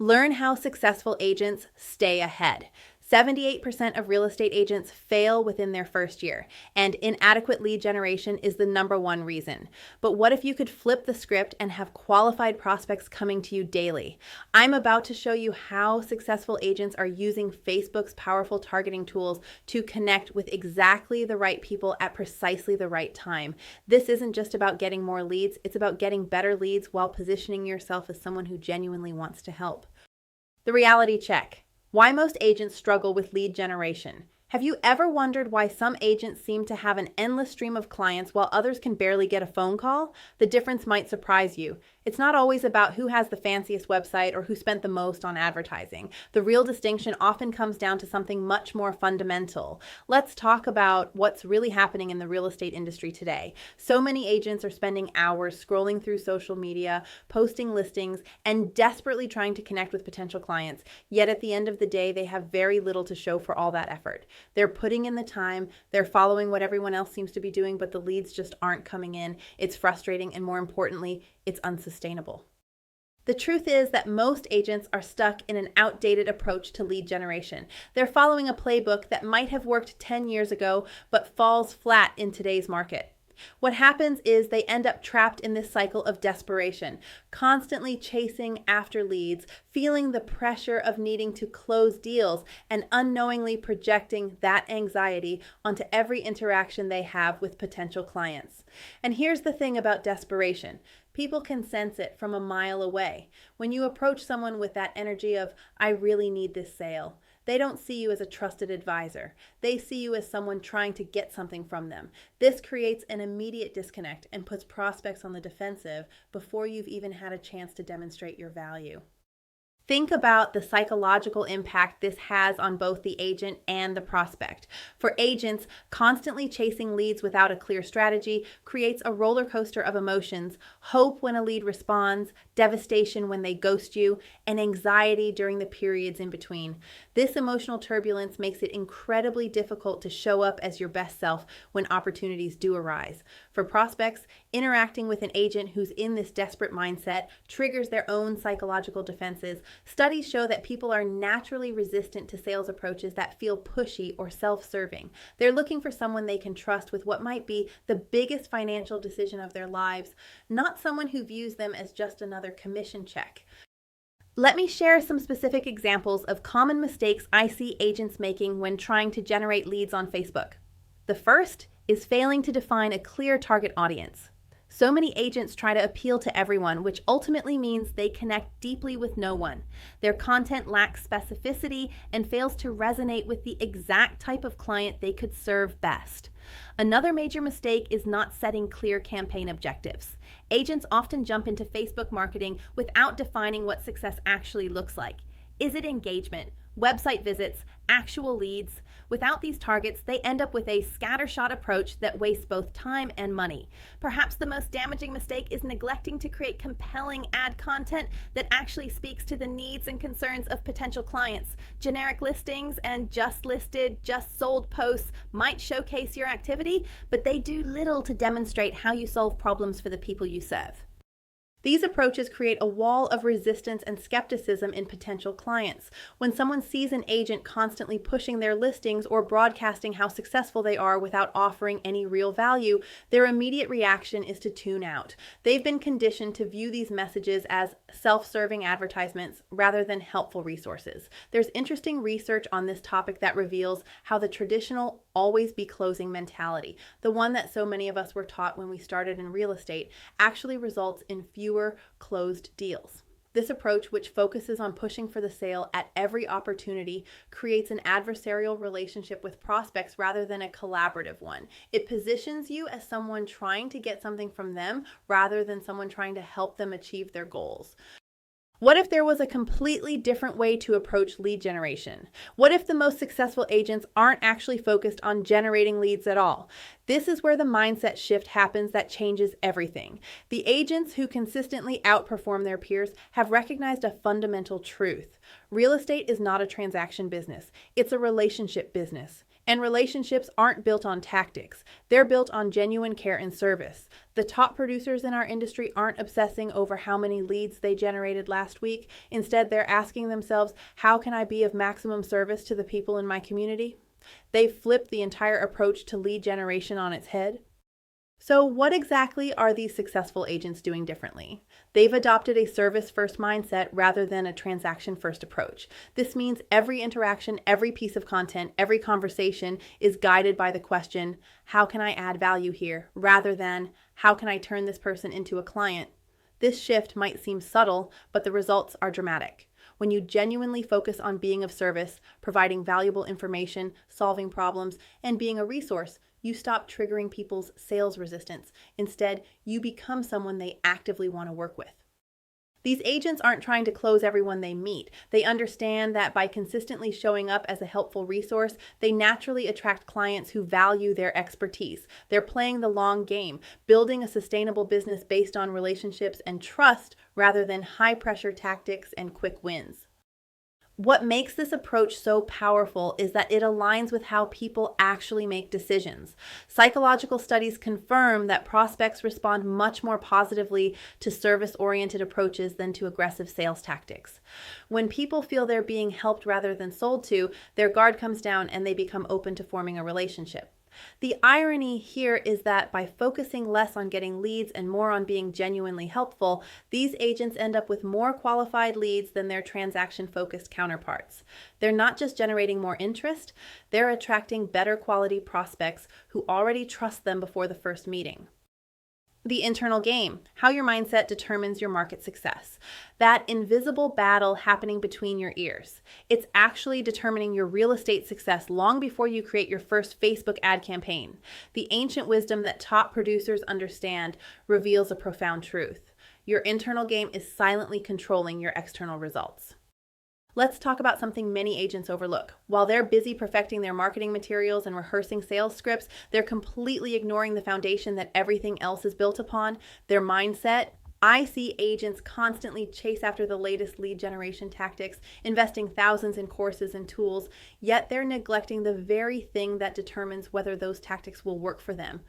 Learn how successful agents stay ahead. 78% of real estate agents fail within their first year, and inadequate lead generation is the number one reason. But what if you could flip the script and have qualified prospects coming to you daily? I'm about to show you how successful agents are using Facebook's powerful targeting tools to connect with exactly the right people at precisely the right time. This isn't just about getting more leads, it's about getting better leads while positioning yourself as someone who genuinely wants to help. The reality check. Why most agents struggle with lead generation. Have you ever wondered why some agents seem to have an endless stream of clients while others can barely get a phone call? The difference might surprise you. It's not always about who has the fanciest website or who spent the most on advertising. The real distinction often comes down to something much more fundamental. Let's talk about what's really happening in the real estate industry today. So many agents are spending hours scrolling through social media, posting listings, and desperately trying to connect with potential clients. Yet at the end of the day, they have very little to show for all that effort. They're putting in the time, they're following what everyone else seems to be doing, but the leads just aren't coming in. It's frustrating, and more importantly, it's unsustainable. The truth is that most agents are stuck in an outdated approach to lead generation. They're following a playbook that might have worked 10 years ago, but falls flat in today's market. What happens is they end up trapped in this cycle of desperation, constantly chasing after leads, feeling the pressure of needing to close deals, and unknowingly projecting that anxiety onto every interaction they have with potential clients. And here's the thing about desperation. People can sense it from a mile away. When you approach someone with that energy of, I really need this sale, they don't see you as a trusted advisor. They see you as someone trying to get something from them. This creates an immediate disconnect and puts prospects on the defensive before you've even had a chance to demonstrate your value. Think about the psychological impact this has on both the agent and the prospect. For agents, constantly chasing leads without a clear strategy creates a roller coaster of emotions: hope when a lead responds, devastation when they ghost you, and anxiety during the periods in between. This emotional turbulence makes it incredibly difficult to show up as your best self when opportunities do arise. For prospects, interacting with an agent who's in this desperate mindset triggers their own psychological defenses. Studies show that people are naturally resistant to sales approaches that feel pushy or self-serving. They're looking for someone they can trust with what might be the biggest financial decision of their lives, not someone who views them as just another commission check. Let me share some specific examples of common mistakes I see agents making when trying to generate leads on Facebook. The first is failing to define a clear target audience. So many agents try to appeal to everyone, which ultimately means they connect deeply with no one. Their content lacks specificity and fails to resonate with the exact type of client they could serve best. Another major mistake is not setting clear campaign objectives. Agents often jump into Facebook marketing without defining what success actually looks like. Is it engagement, website visits, actual leads? Without these targets, they end up with a scattershot approach that wastes both time and money. Perhaps the most damaging mistake is neglecting to create compelling ad content that actually speaks to the needs and concerns of potential clients. Generic listings and just listed, just sold posts might showcase your activity, but they do little to demonstrate how you solve problems for the people you serve. These approaches create a wall of resistance and skepticism in potential clients. When someone sees an agent constantly pushing their listings or broadcasting how successful they are without offering any real value, their immediate reaction is to tune out. They've been conditioned to view these messages as self-serving advertisements rather than helpful resources. There's interesting research on this topic that reveals how the traditional always be closing mentality, the one that so many of us were taught when we started in real estate, actually results in fewer closed deals. This approach, which focuses on pushing for the sale at every opportunity, creates an adversarial relationship with prospects rather than a collaborative one. It positions you as someone trying to get something from them rather than someone trying to help them achieve their goals. What if there was a completely different way to approach lead generation? What if the most successful agents aren't actually focused on generating leads at all? This is where the mindset shift happens that changes everything. The agents who consistently outperform their peers have recognized a fundamental truth. Real estate is not a transaction business. It's a relationship business. And relationships aren't built on tactics. They're built on genuine care and service. The top producers in our industry aren't obsessing over how many leads they generated last week. Instead, they're asking themselves, how can I be of maximum service to the people in my community? They've flipped the entire approach to lead generation on its head. So, what exactly are these successful agents doing differently? They've adopted a service-first mindset rather than a transaction-first approach. This means every interaction, every piece of content, every conversation is guided by the question, how can I add value here? Rather than, how can I turn this person into a client? This shift might seem subtle, but the results are dramatic. When you genuinely focus on being of service, providing valuable information, solving problems, and being a resource, you stop triggering people's sales resistance. Instead, you become someone they actively want to work with. These agents aren't trying to close everyone they meet. They understand that by consistently showing up as a helpful resource, they naturally attract clients who value their expertise. They're playing the long game, building a sustainable business based on relationships and trust rather than high-pressure tactics and quick wins. What makes this approach so powerful is that it aligns with how people actually make decisions. Psychological studies confirm that prospects respond much more positively to service-oriented approaches than to aggressive sales tactics. When people feel they're being helped rather than sold to, their guard comes down and they become open to forming a relationship. The irony here is that by focusing less on getting leads and more on being genuinely helpful, these agents end up with more qualified leads than their transaction-focused counterparts. They're not just generating more interest, they're attracting better quality prospects who already trust them before the first meeting. The internal game, how your mindset determines your market success. That invisible battle happening between your ears. It's actually determining your real estate success long before you create your first Facebook ad campaign. The ancient wisdom that top producers understand reveals a profound truth. Your internal game is silently controlling your external results. Let's talk about something many agents overlook. While they're busy perfecting their marketing materials and rehearsing sales scripts, they're completely ignoring the foundation that everything else is built upon, their mindset. I see agents constantly chase after the latest lead generation tactics, investing thousands in courses and tools, yet they're neglecting the very thing that determines whether those tactics will work for them.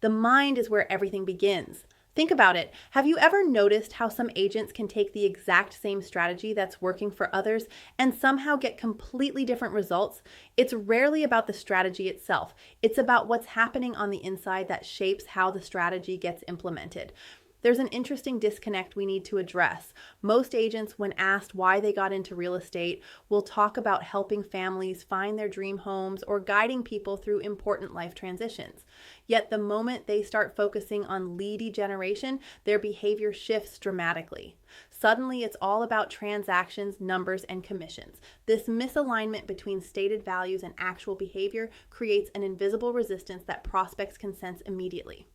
The mind is where everything begins. Think about it. Have you ever noticed how some agents can take the exact same strategy that's working for others and somehow get completely different results? It's rarely about the strategy itself. It's about what's happening on the inside that shapes how the strategy gets implemented. There's an interesting disconnect we need to address. Most agents, when asked why they got into real estate, will talk about helping families find their dream homes or guiding people through important life transitions. Yet the moment they start focusing on lead generation, their behavior shifts dramatically. Suddenly, it's all about transactions, numbers, and commissions. This misalignment between stated values and actual behavior creates an invisible resistance that prospects can sense immediately.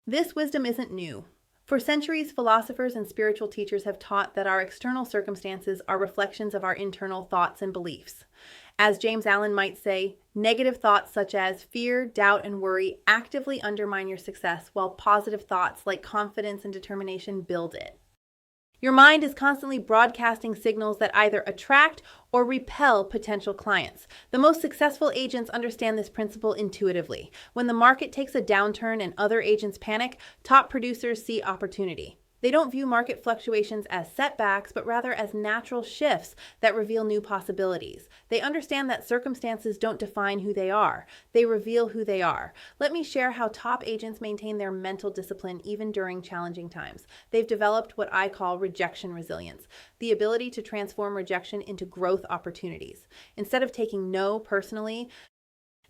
This wisdom isn't new. For centuries, philosophers and spiritual teachers have taught that our external circumstances are reflections of our internal thoughts and beliefs. As James Allen might say, negative thoughts such as fear, doubt, and worry actively undermine your success, while positive thoughts like confidence and determination build it. Your mind is constantly broadcasting signals that either attract or repel potential clients. The most successful agents understand this principle intuitively. When the market takes a downturn and other agents panic, top producers see opportunity. They don't view market fluctuations as setbacks, but rather as natural shifts that reveal new possibilities. They understand that circumstances don't define who they are. They reveal who they are. Let me share how top agents maintain their mental discipline even during challenging times. They've developed what I call rejection resilience, the ability to transform rejection into growth opportunities. Instead of taking no personally,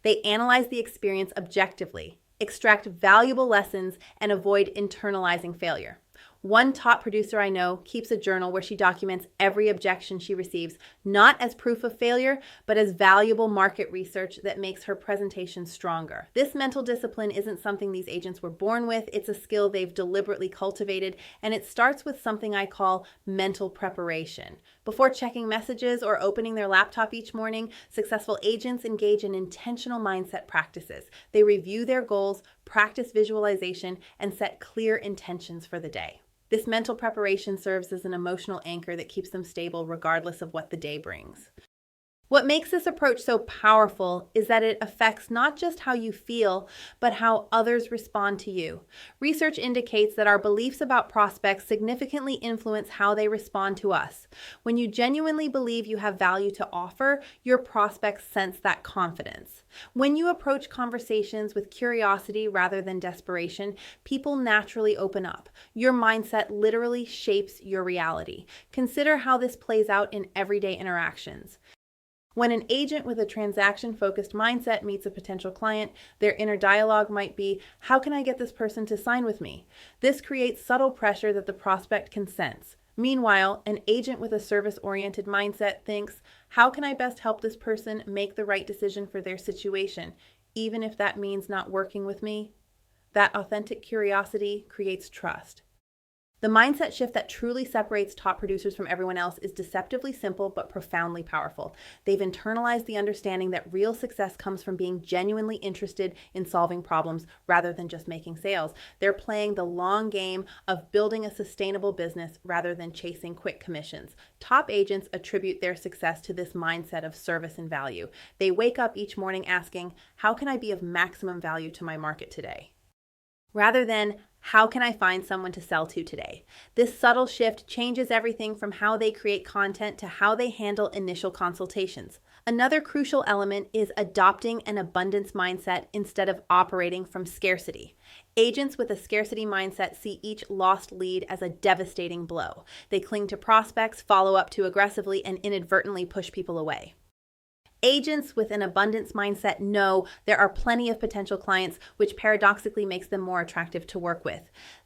they analyze the experience objectively, extract valuable lessons, and avoid internalizing failure. One top producer I know keeps a journal where she documents every objection she receives, not as proof of failure, but as valuable market research that makes her presentation stronger. This mental discipline isn't something these agents were born with. It's a skill they've deliberately cultivated, and it starts with something I call mental preparation. Before checking messages or opening their laptop each morning, successful agents engage in intentional mindset practices. They review their goals, practice visualization, and set clear intentions for the day. This mental preparation serves as an emotional anchor that keeps them stable regardless of what the day brings. What makes this approach so powerful is that it affects not just how you feel, but how others respond to you. Research indicates that our beliefs about prospects significantly influence how they respond to us. When you genuinely believe you have value to offer, your prospects sense that confidence. When you approach conversations with curiosity rather than desperation, people naturally open up. Your mindset literally shapes your reality. Consider how this plays out in everyday interactions. When an agent with a transaction-focused mindset meets a potential client, their inner dialogue might be, how can I get this person to sign with me? This creates subtle pressure that the prospect can sense. Meanwhile, an agent with a service-oriented mindset thinks, how can I best help this person make the right decision for their situation, even if that means not working with me? That authentic curiosity creates trust. The mindset shift that truly separates top producers from everyone else is deceptively simple but profoundly powerful. They've internalized the understanding that real success comes from being genuinely interested in solving problems rather than just making sales. They're playing the long game of building a sustainable business rather than chasing quick commissions. Top agents attribute their success to this mindset of service and value. They wake up each morning asking, how can I be of maximum value to my market today? Rather than, how can I find someone to sell to today? This subtle shift changes everything from how they create content to how they handle initial consultations. Another crucial element is adopting an abundance mindset instead of operating from scarcity. Agents with a scarcity mindset see each lost lead as a devastating blow. They cling to prospects, follow up too aggressively, and inadvertently push people away. Agents with an abundance mindset know there are plenty of potential clients, which paradoxically makes them more attractive to work with.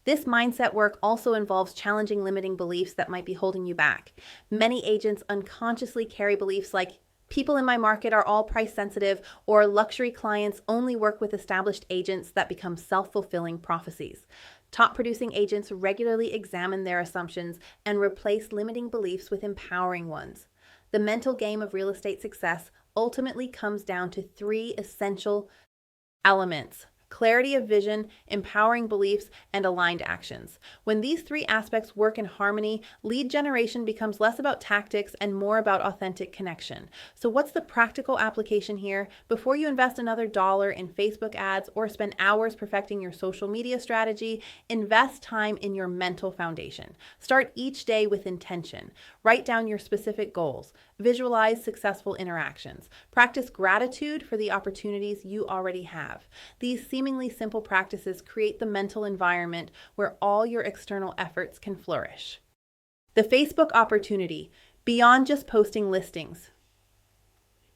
This mindset work also involves challenging limiting beliefs that might be holding you back. Many agents unconsciously carry beliefs like, people in my market are all price sensitive, or luxury clients only work with established agents, that become self-fulfilling prophecies. Top producing agents regularly examine their assumptions and replace limiting beliefs with empowering ones. The mental game of real estate success ultimately comes down to three essential elements: clarity of vision, empowering beliefs, and aligned actions. When these three aspects work in harmony, lead generation becomes less about tactics and more about authentic connection. So what's the practical application here? Before you invest another dollar in Facebook ads or spend hours perfecting your social media strategy, invest time in your mental foundation. Start each day with intention. Write down your specific goals. Visualize successful interactions. Practice gratitude for the opportunities you already have. These seemingly simple practices create the mental environment where all your external efforts can flourish. The Facebook opportunity, beyond just posting listings.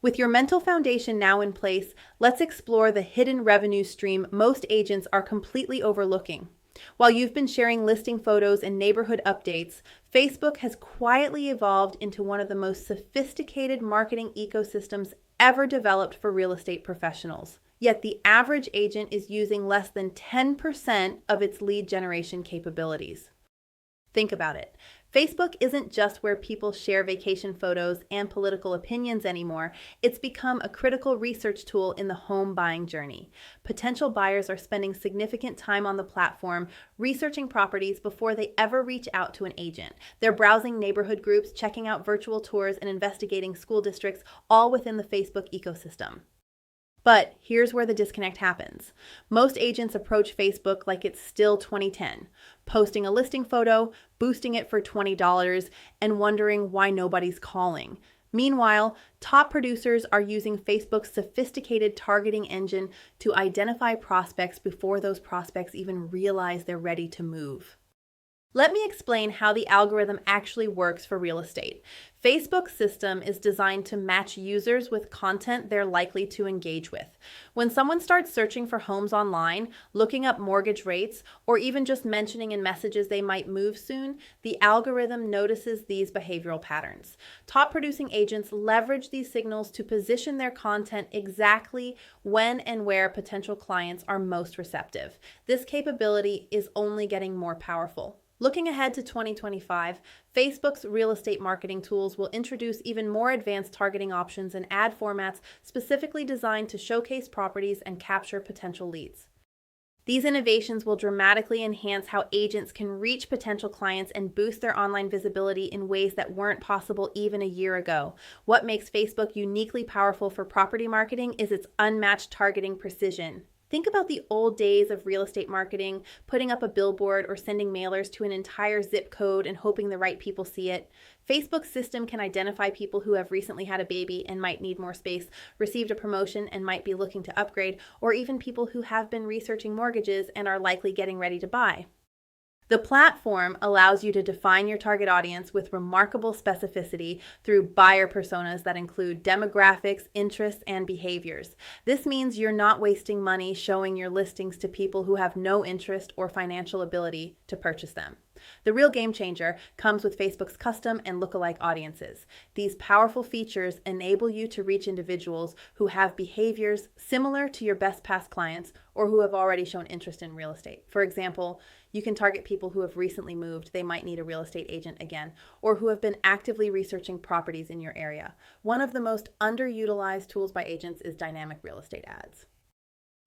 With your mental foundation now in place, let's explore the hidden revenue stream most agents are completely overlooking. While you've been sharing listing photos and neighborhood updates, Facebook has quietly evolved into one of the most sophisticated marketing ecosystems ever developed for real estate professionals. Yet the average agent is using less than 10% of its lead generation capabilities. Think about it. Facebook isn't just where people share vacation photos and political opinions anymore. It's become a critical research tool in the home buying journey. Potential buyers are spending significant time on the platform researching properties before they ever reach out to an agent. They're browsing neighborhood groups, checking out virtual tours, and investigating school districts, all within the Facebook ecosystem. But here's where the disconnect happens. Most agents approach Facebook like it's still 2010, posting a listing photo, boosting it for $20, and wondering why nobody's calling. Meanwhile, top producers are using Facebook's sophisticated targeting engine to identify prospects before those prospects even realize they're ready to move. Let me explain how the algorithm actually works for real estate. Facebook's system is designed to match users with content they're likely to engage with. When someone starts searching for homes online, looking up mortgage rates, or even just mentioning in messages they might move soon, the algorithm notices these behavioral patterns. Top producing agents leverage these signals to position their content exactly when and where potential clients are most receptive. This capability is only getting more powerful. Looking ahead to 2025, Facebook's real estate marketing tools will introduce even more advanced targeting options and ad formats specifically designed to showcase properties and capture potential leads. These innovations will dramatically enhance how agents can reach potential clients and boost their online visibility in ways that weren't possible even a year ago. What makes Facebook uniquely powerful for property marketing is its unmatched targeting precision. Think about the old days of real estate marketing, putting up a billboard or sending mailers to an entire zip code and hoping the right people see it. Facebook's system can identify people who have recently had a baby and might need more space, received a promotion and might be looking to upgrade, or even people who have been researching mortgages and are likely getting ready to buy. The platform allows you to define your target audience with remarkable specificity through buyer personas that include demographics, interests, and behaviors. This means you're not wasting money showing your listings to people who have no interest or financial ability to purchase them. The real game changer comes with Facebook's custom and lookalike audiences. These powerful features enable you to reach individuals who have behaviors similar to your best past clients or who have already shown interest in real estate. For example, you can target people who have recently moved, they might need a real estate agent again, or who have been actively researching properties in your area. One of the most underutilized tools by agents is dynamic real estate ads.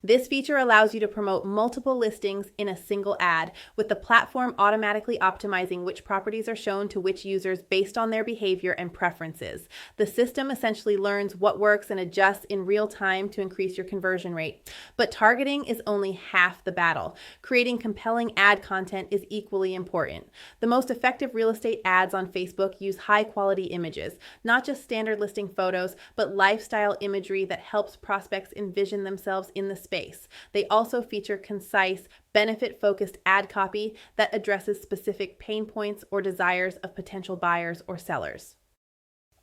This feature allows you to promote multiple listings in a single ad, with the platform automatically optimizing which properties are shown to which users based on their behavior and preferences. The system essentially learns what works and adjusts in real time to increase your conversion rate. But targeting is only half the battle. Creating compelling ad content is equally important. The most effective real estate ads on Facebook use high-quality images, not just standard listing photos, but lifestyle imagery that helps prospects envision themselves in the space. They also feature concise, benefit-focused ad copy that addresses specific pain points or desires of potential buyers or sellers.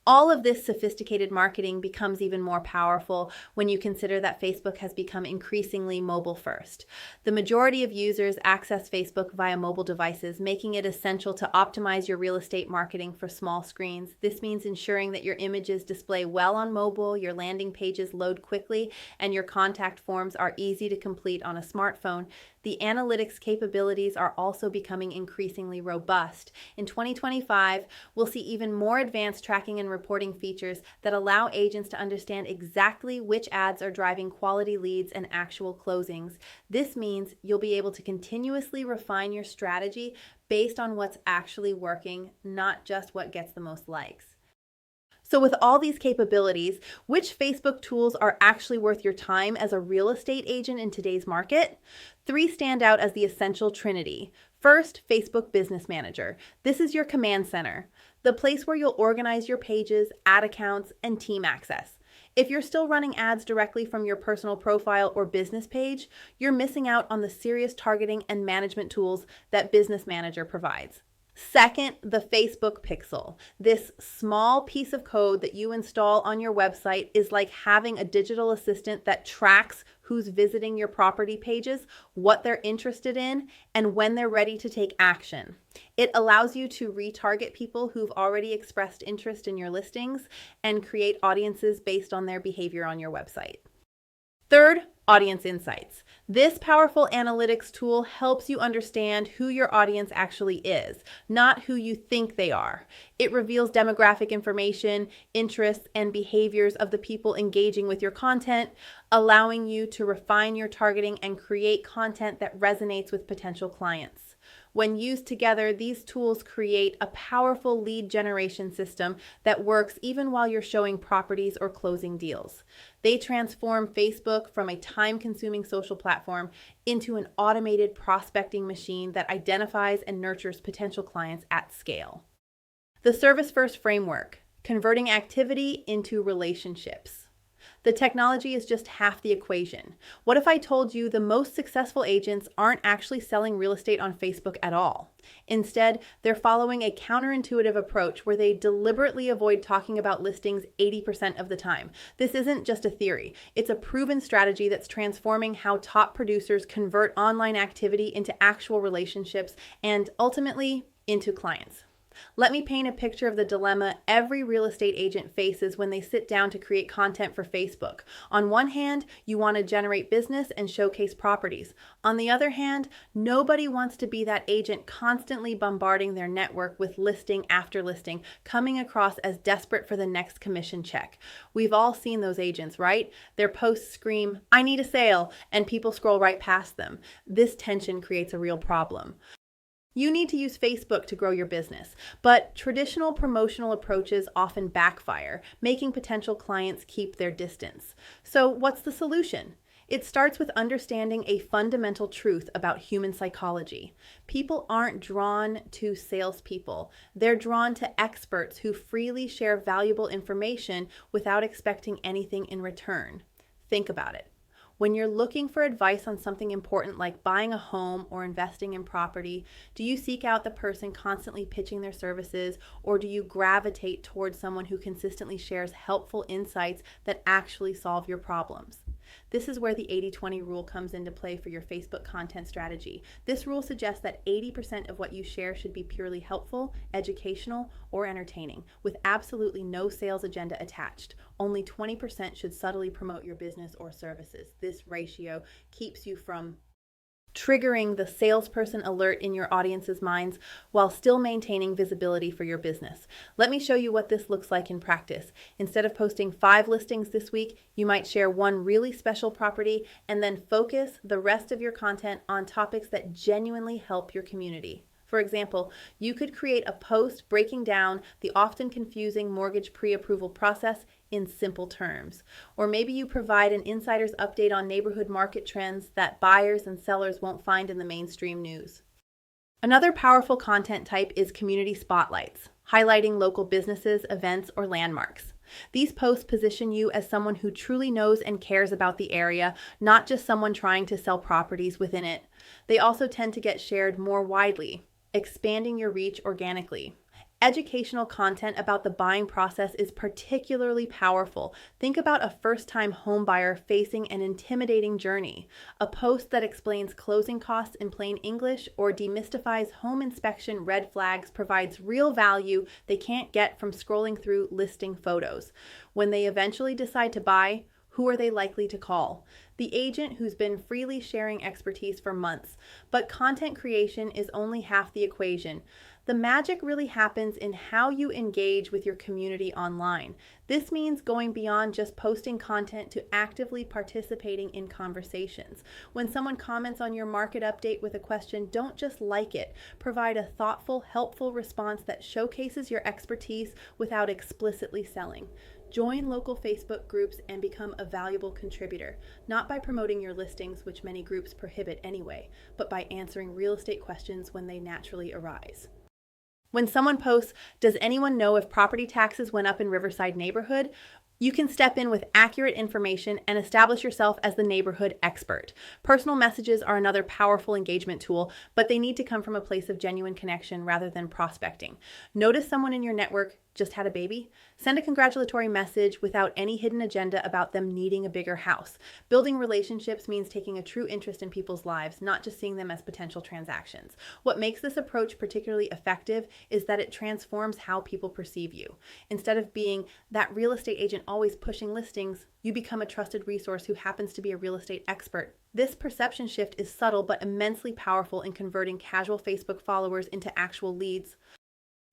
All of this sophisticated marketing becomes even more powerful when you consider that Facebook has become increasingly mobile first. The majority of users access Facebook via mobile devices, making it essential to optimize your real estate marketing for small screens. This means ensuring that your images display well on mobile, your landing pages load quickly, and your contact forms are easy to complete on a smartphone. The analytics capabilities are also becoming increasingly robust. In 2025, we'll see even more advanced tracking and reporting features that allow agents to understand exactly which ads are driving quality leads and actual closings. This means you'll be able to continuously refine your strategy based on what's actually working, not just what gets the most likes. So with all these capabilities, which Facebook tools are actually worth your time as a real estate agent in today's market? 3 stand out as the essential trinity. First, Facebook Business Manager. This is your command center, the place where you'll organize your pages, ad accounts, and team access. If you're still running ads directly from your personal profile or business page, you're missing out on the serious targeting and management tools that Business Manager provides. Second, the Facebook Pixel. This small piece of code that you install on your website is like having a digital assistant that tracks who's visiting your property pages, what they're interested in, and when they're ready to take action. It allows you to retarget people who've already expressed interest in your listings and create audiences based on their behavior on your website. Third, Audience Insights. This powerful analytics tool helps you understand who your audience actually is, not who you think they are. It reveals demographic information, interests, and behaviors of the people engaging with your content, allowing you to refine your targeting and create content that resonates with potential clients. When used together, these tools create a powerful lead generation system that works even while you're showing properties or closing deals. They transform Facebook from a time-consuming social platform into an automated prospecting machine that identifies and nurtures potential clients at scale. The Service-First Framework, converting activity into relationships. The technology is just half the equation. What if I told you the most successful agents aren't actually selling real estate on Facebook at all? Instead, they're following a counterintuitive approach where they deliberately avoid talking about listings 80% of the time. This isn't just a theory. It's a proven strategy that's transforming how top producers convert online activity into actual relationships and ultimately into clients. Let me paint a picture of the dilemma every real estate agent faces when they sit down to create content for Facebook. On one hand, you want to generate business and showcase properties. On the other hand, nobody wants to be that agent constantly bombarding their network with listing after listing, coming across as desperate for the next commission check. We've all seen those agents, right? Their posts scream, "I need a sale," and people scroll right past them. This tension creates a real problem. You need to use Facebook to grow your business, but traditional promotional approaches often backfire, making potential clients keep their distance. So, what's the solution? It starts with understanding a fundamental truth about human psychology. People aren't drawn to salespeople. They're drawn to experts who freely share valuable information without expecting anything in return. Think about it. When you're looking for advice on something important like buying a home or investing in property, do you seek out the person constantly pitching their services, or do you gravitate towards someone who consistently shares helpful insights that actually solve your problems? This is where the 80-20 rule comes into play for your Facebook content strategy. This rule suggests that 80% of what you share should be purely helpful, educational, or entertaining, with absolutely no sales agenda attached. Only 20% should subtly promote your business or services. This ratio keeps you from triggering the salesperson alert in your audience's minds while still maintaining visibility for your business. Let me show you what this looks like in practice. Instead of posting 5 listings this week, you might share one really special property and then focus the rest of your content on topics that genuinely help your community. For example, you could create a post breaking down the often confusing mortgage pre-approval process in simple terms. Or maybe you provide an insider's update on neighborhood market trends that buyers and sellers won't find in the mainstream news. Another powerful content type is community spotlights, highlighting local businesses, events, or landmarks. These posts position you as someone who truly knows and cares about the area, not just someone trying to sell properties within it. They also tend to get shared more widely, expanding your reach organically. Educational content about the buying process is particularly powerful. Think about a first-time homebuyer facing an intimidating journey. A post that explains closing costs in plain English or demystifies home inspection red flags provides real value they can't get from scrolling through listing photos. When they eventually decide to buy, who are they likely to call? The agent who's been freely sharing expertise for months. But content creation is only half the equation. The magic really happens in how you engage with your community online. This means going beyond just posting content to actively participating in conversations. When someone comments on your market update with a question, don't just like it. Provide a thoughtful, helpful response that showcases your expertise without explicitly selling. Join local Facebook groups and become a valuable contributor, not by promoting your listings, which many groups prohibit anyway, but by answering real estate questions when they naturally arise. When someone posts, "Does anyone know if property taxes went up in Riverside neighborhood?" you can step in with accurate information and establish yourself as the neighborhood expert. Personal messages are another powerful engagement tool, but they need to come from a place of genuine connection rather than prospecting. Notice someone in your network just had a baby? Send a congratulatory message without any hidden agenda about them needing a bigger house. Building relationships means taking a true interest in people's lives, not just seeing them as potential transactions. What makes this approach particularly effective is that it transforms how people perceive you. Instead of being that real estate agent always pushing listings, you become a trusted resource who happens to be a real estate expert. This perception shift is subtle but immensely powerful in converting casual Facebook followers into actual leads.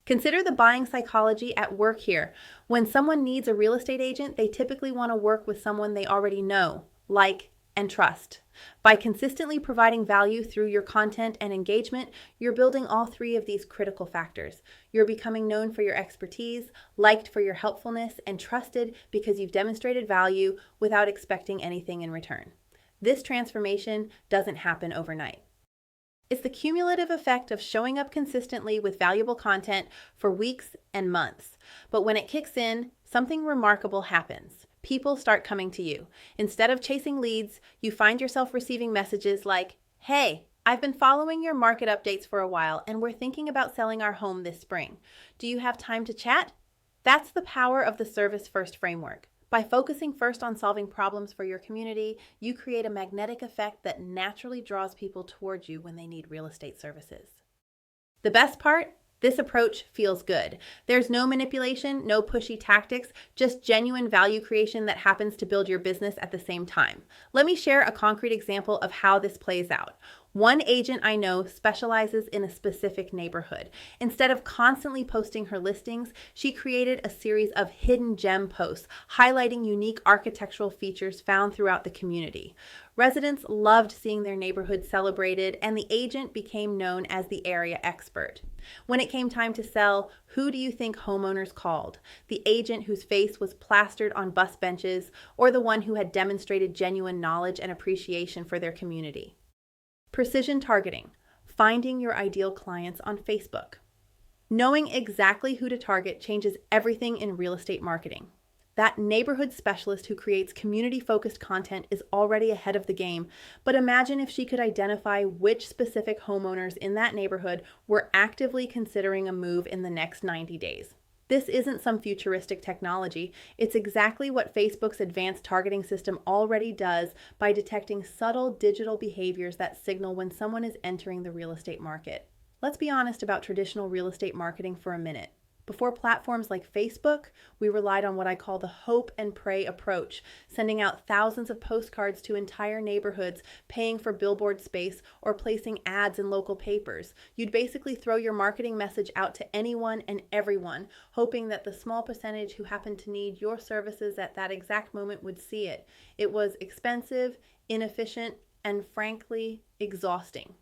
Consider the buying psychology at work here. When someone needs a real estate agent, they typically want to work with someone they already know, like, and trust. By consistently providing value through your content and engagement, you're building all 3 of these critical factors. You're becoming known for your expertise, liked for your helpfulness, and trusted because you've demonstrated value without expecting anything in return. This transformation doesn't happen overnight. It's the cumulative effect of showing up consistently with valuable content for weeks and months. But when it kicks in, something remarkable happens. People start coming to you. Instead of chasing leads, you find yourself receiving messages like, "Hey, I've been following your market updates for a while and we're thinking about selling our home this spring. Do you have time to chat?" That's the power of the Service First framework. By focusing first on solving problems for your community, you create a magnetic effect that naturally draws people towards you when they need real estate services. The best part? This approach feels good. There's no manipulation, no pushy tactics, just genuine value creation that happens to build your business at the same time. Let me share a concrete example of how this plays out. One agent I know specializes in a specific neighborhood. Instead of constantly posting her listings, she created a series of hidden gem posts highlighting unique architectural features found throughout the community. Residents loved seeing their neighborhood celebrated, and the agent became known as the area expert. When it came time to sell, who do you think homeowners called? The agent whose face was plastered on bus benches, or the one who had demonstrated genuine knowledge and appreciation for their community? Precision targeting, finding your ideal clients on Facebook. Knowing exactly who to target changes everything in real estate marketing. That neighborhood specialist who creates community-focused content is already ahead of the game, but imagine if she could identify which specific homeowners in that neighborhood were actively considering a move in the next 90 days. This isn't some futuristic technology. It's exactly what Facebook's advanced targeting system already does by detecting subtle digital behaviors that signal when someone is entering the real estate market. Let's be honest about traditional real estate marketing for a minute. Before platforms like Facebook, we relied on what I call the hope and pray approach, sending out thousands of postcards to entire neighborhoods, paying for billboard space, or placing ads in local papers. You'd basically throw your marketing message out to anyone and everyone, hoping that the small percentage who happened to need your services at that exact moment would see it. It was expensive, inefficient, and frankly, exhausting.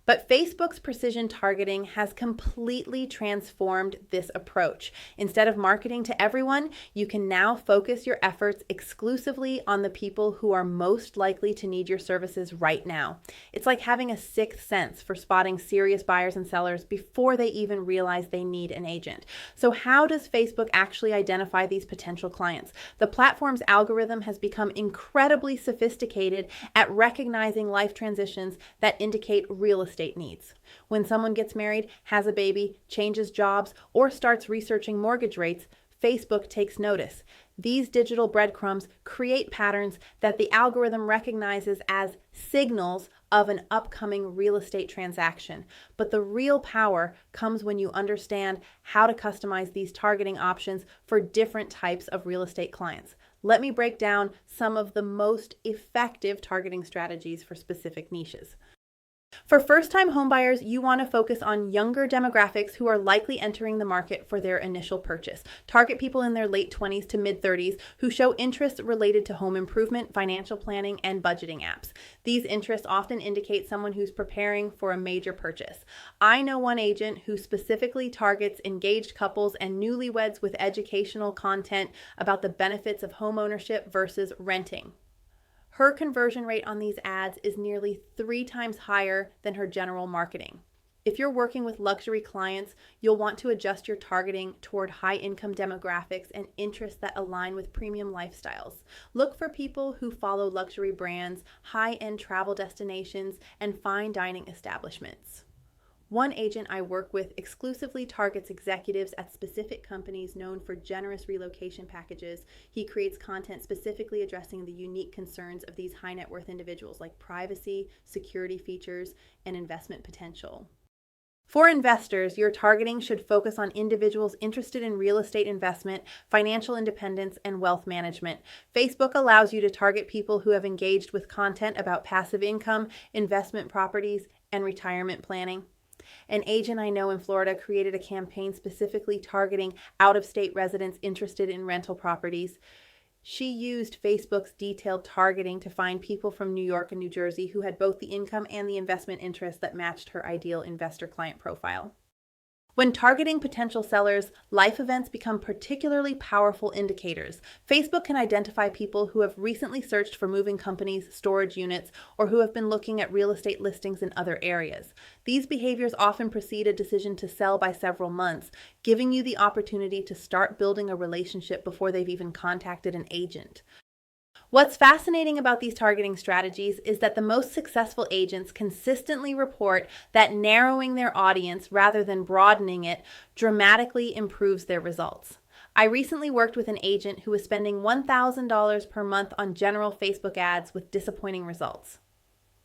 But Facebook's precision targeting has completely transformed this approach. Instead of marketing to everyone, you can now focus your efforts exclusively on the people who are most likely to need your services right now. It's like having a sixth sense for spotting serious buyers and sellers before they even realize they need an agent. So how does Facebook actually identify these potential clients? The platform's algorithm has become incredibly sophisticated at recognizing life transitions that indicate real estate needs. When someone gets married, has a baby, changes jobs, or starts researching mortgage rates, Facebook takes notice. These digital breadcrumbs create patterns that the algorithm recognizes as signals of an upcoming real estate transaction. But the real power comes when you understand how to customize these targeting options for different types of real estate clients. Let me break down some of the most effective targeting strategies for specific niches. For first-time homebuyers, you want to focus on younger demographics who are likely entering the market for their initial purchase. Target people in their late 20s to mid-30s who show interests related to home improvement, financial planning, and budgeting apps. These interests often indicate someone who's preparing for a major purchase. I know one agent who specifically targets engaged couples and newlyweds with educational content about the benefits of homeownership versus renting. Her conversion rate on these ads is nearly 3 times higher than her general marketing. If you're working with luxury clients, you'll want to adjust your targeting toward high-income demographics and interests that align with premium lifestyles. Look for people who follow luxury brands, high-end travel destinations, and fine dining establishments. One agent I work with exclusively targets executives at specific companies known for generous relocation packages. He creates content specifically addressing the unique concerns of these high net worth individuals like privacy, security features, and investment potential. For investors, your targeting should focus on individuals interested in real estate investment, financial independence, and wealth management. Facebook allows you to target people who have engaged with content about passive income, investment properties, and retirement planning. An agent I know in Florida created a campaign specifically targeting out-of-state residents interested in rental properties. She used Facebook's detailed targeting to find people from New York and New Jersey who had both the income and the investment interests that matched her ideal investor client profile. When targeting potential sellers, life events become particularly powerful indicators. Facebook can identify people who have recently searched for moving companies, storage units, or who have been looking at real estate listings in other areas. These behaviors often precede a decision to sell by several months, giving you the opportunity to start building a relationship before they've even contacted an agent. What's fascinating about these targeting strategies is that the most successful agents consistently report that narrowing their audience rather than broadening it dramatically improves their results. I recently worked with an agent who was spending $1,000 per month on general Facebook ads with disappointing results.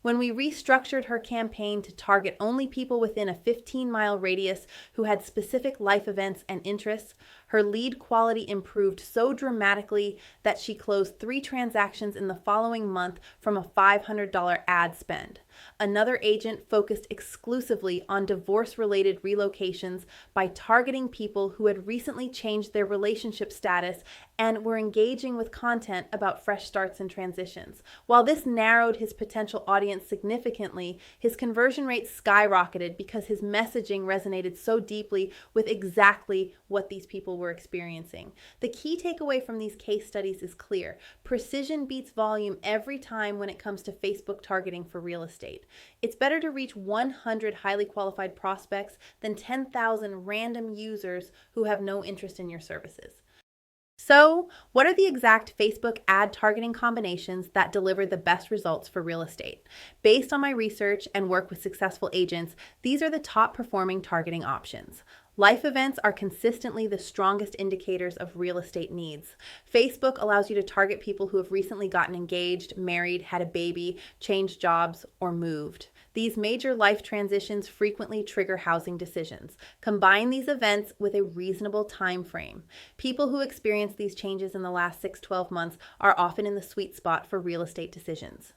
When we restructured her campaign to target only people within a 15-mile radius who had specific life events and interests, her lead quality improved so dramatically that she closed 3 transactions in the following month from a $500 ad spend. Another agent focused exclusively on divorce-related relocations by targeting people who had recently changed their relationship status and were engaging with content about fresh starts and transitions. While this narrowed his potential audience significantly, his conversion rate skyrocketed because his messaging resonated so deeply with exactly what these people were experiencing. The key takeaway from these case studies is clear. Precision beats volume every time when it comes to Facebook targeting for real estate. It's better to reach 100 highly qualified prospects than 10,000 random users who have no interest in your services. So, what are the exact Facebook ad targeting combinations that deliver the best results for real estate? Based on my research and work with successful agents, these are the top performing targeting options. Life events are consistently the strongest indicators of real estate needs. Facebook allows you to target people who have recently gotten engaged, married, had a baby, changed jobs, or moved. These major life transitions frequently trigger housing decisions. Combine these events with a reasonable time frame. People who experience these changes in the last 6-12 months are often in the sweet spot for real estate decisions.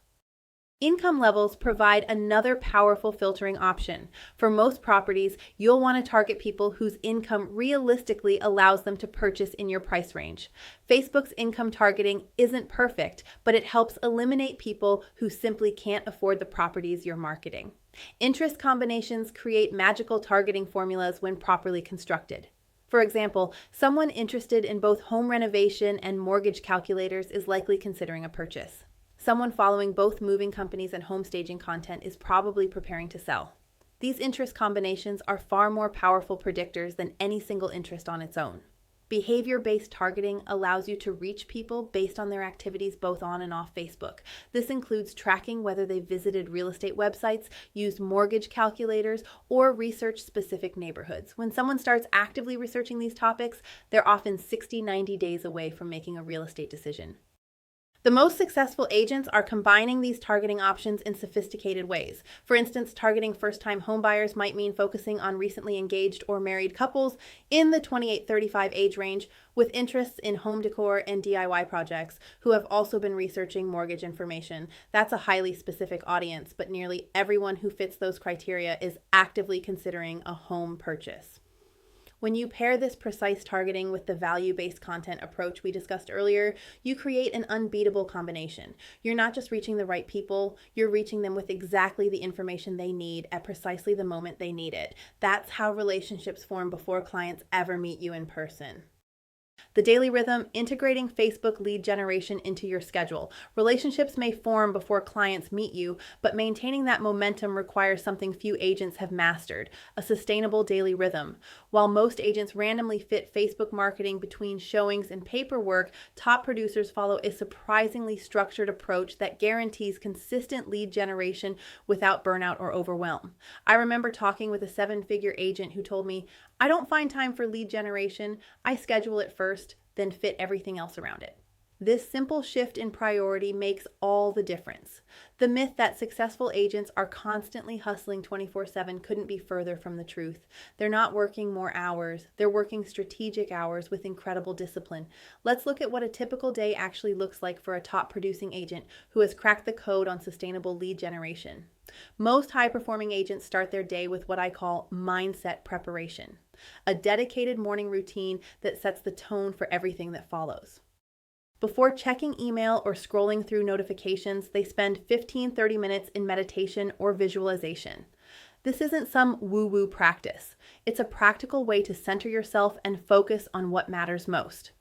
Income levels provide another powerful filtering option. For most properties, you'll want to target people whose income realistically allows them to purchase in your price range. Facebook's income targeting isn't perfect, but it helps eliminate people who simply can't afford the properties you're marketing. Interest combinations create magical targeting formulas when properly constructed. For example, someone interested in both home renovation and mortgage calculators is likely considering a purchase. Someone following both moving companies and home staging content is probably preparing to sell. These interest combinations are far more powerful predictors than any single interest on its own. Behavior-based targeting allows you to reach people based on their activities both on and off Facebook. This includes tracking whether they visited real estate websites, used mortgage calculators, or researched specific neighborhoods. When someone starts actively researching these topics, they're often 60-90 days away from making a real estate decision. The most successful agents are combining these targeting options in sophisticated ways. For instance, targeting first-time homebuyers might mean focusing on recently engaged or married couples in the 28-35 age range with interests in home decor and DIY projects who have also been researching mortgage information. That's a highly specific audience, but nearly everyone who fits those criteria is actively considering a home purchase. When you pair this precise targeting with the value-based content approach we discussed earlier, you create an unbeatable combination. You're not just reaching the right people, you're reaching them with exactly the information they need at precisely the moment they need it. That's how relationships form before clients ever meet you in person. The daily rhythm, integrating Facebook lead generation into your schedule. Relationships may form before clients meet you, but maintaining that momentum requires something few agents have mastered, a sustainable daily rhythm. While most agents randomly fit Facebook marketing between showings and paperwork, top producers follow a surprisingly structured approach that guarantees consistent lead generation without burnout or overwhelm. I remember talking with a 7-figure agent who told me, "I don't find time for lead generation. I schedule it first, then fit everything else around it." This simple shift in priority makes all the difference. The myth that successful agents are constantly hustling 24/7 couldn't be further from the truth. They're not working more hours. They're working strategic hours with incredible discipline. Let's look at what a typical day actually looks like for a top producing agent who has cracked the code on sustainable lead generation. Most high-performing agents start their day with what I call mindset preparation, a dedicated morning routine that sets the tone for everything that follows. Before checking email or scrolling through notifications, they spend 15-30 minutes in meditation or visualization. This isn't some woo-woo practice. It's a practical way to center yourself and focus on what matters most.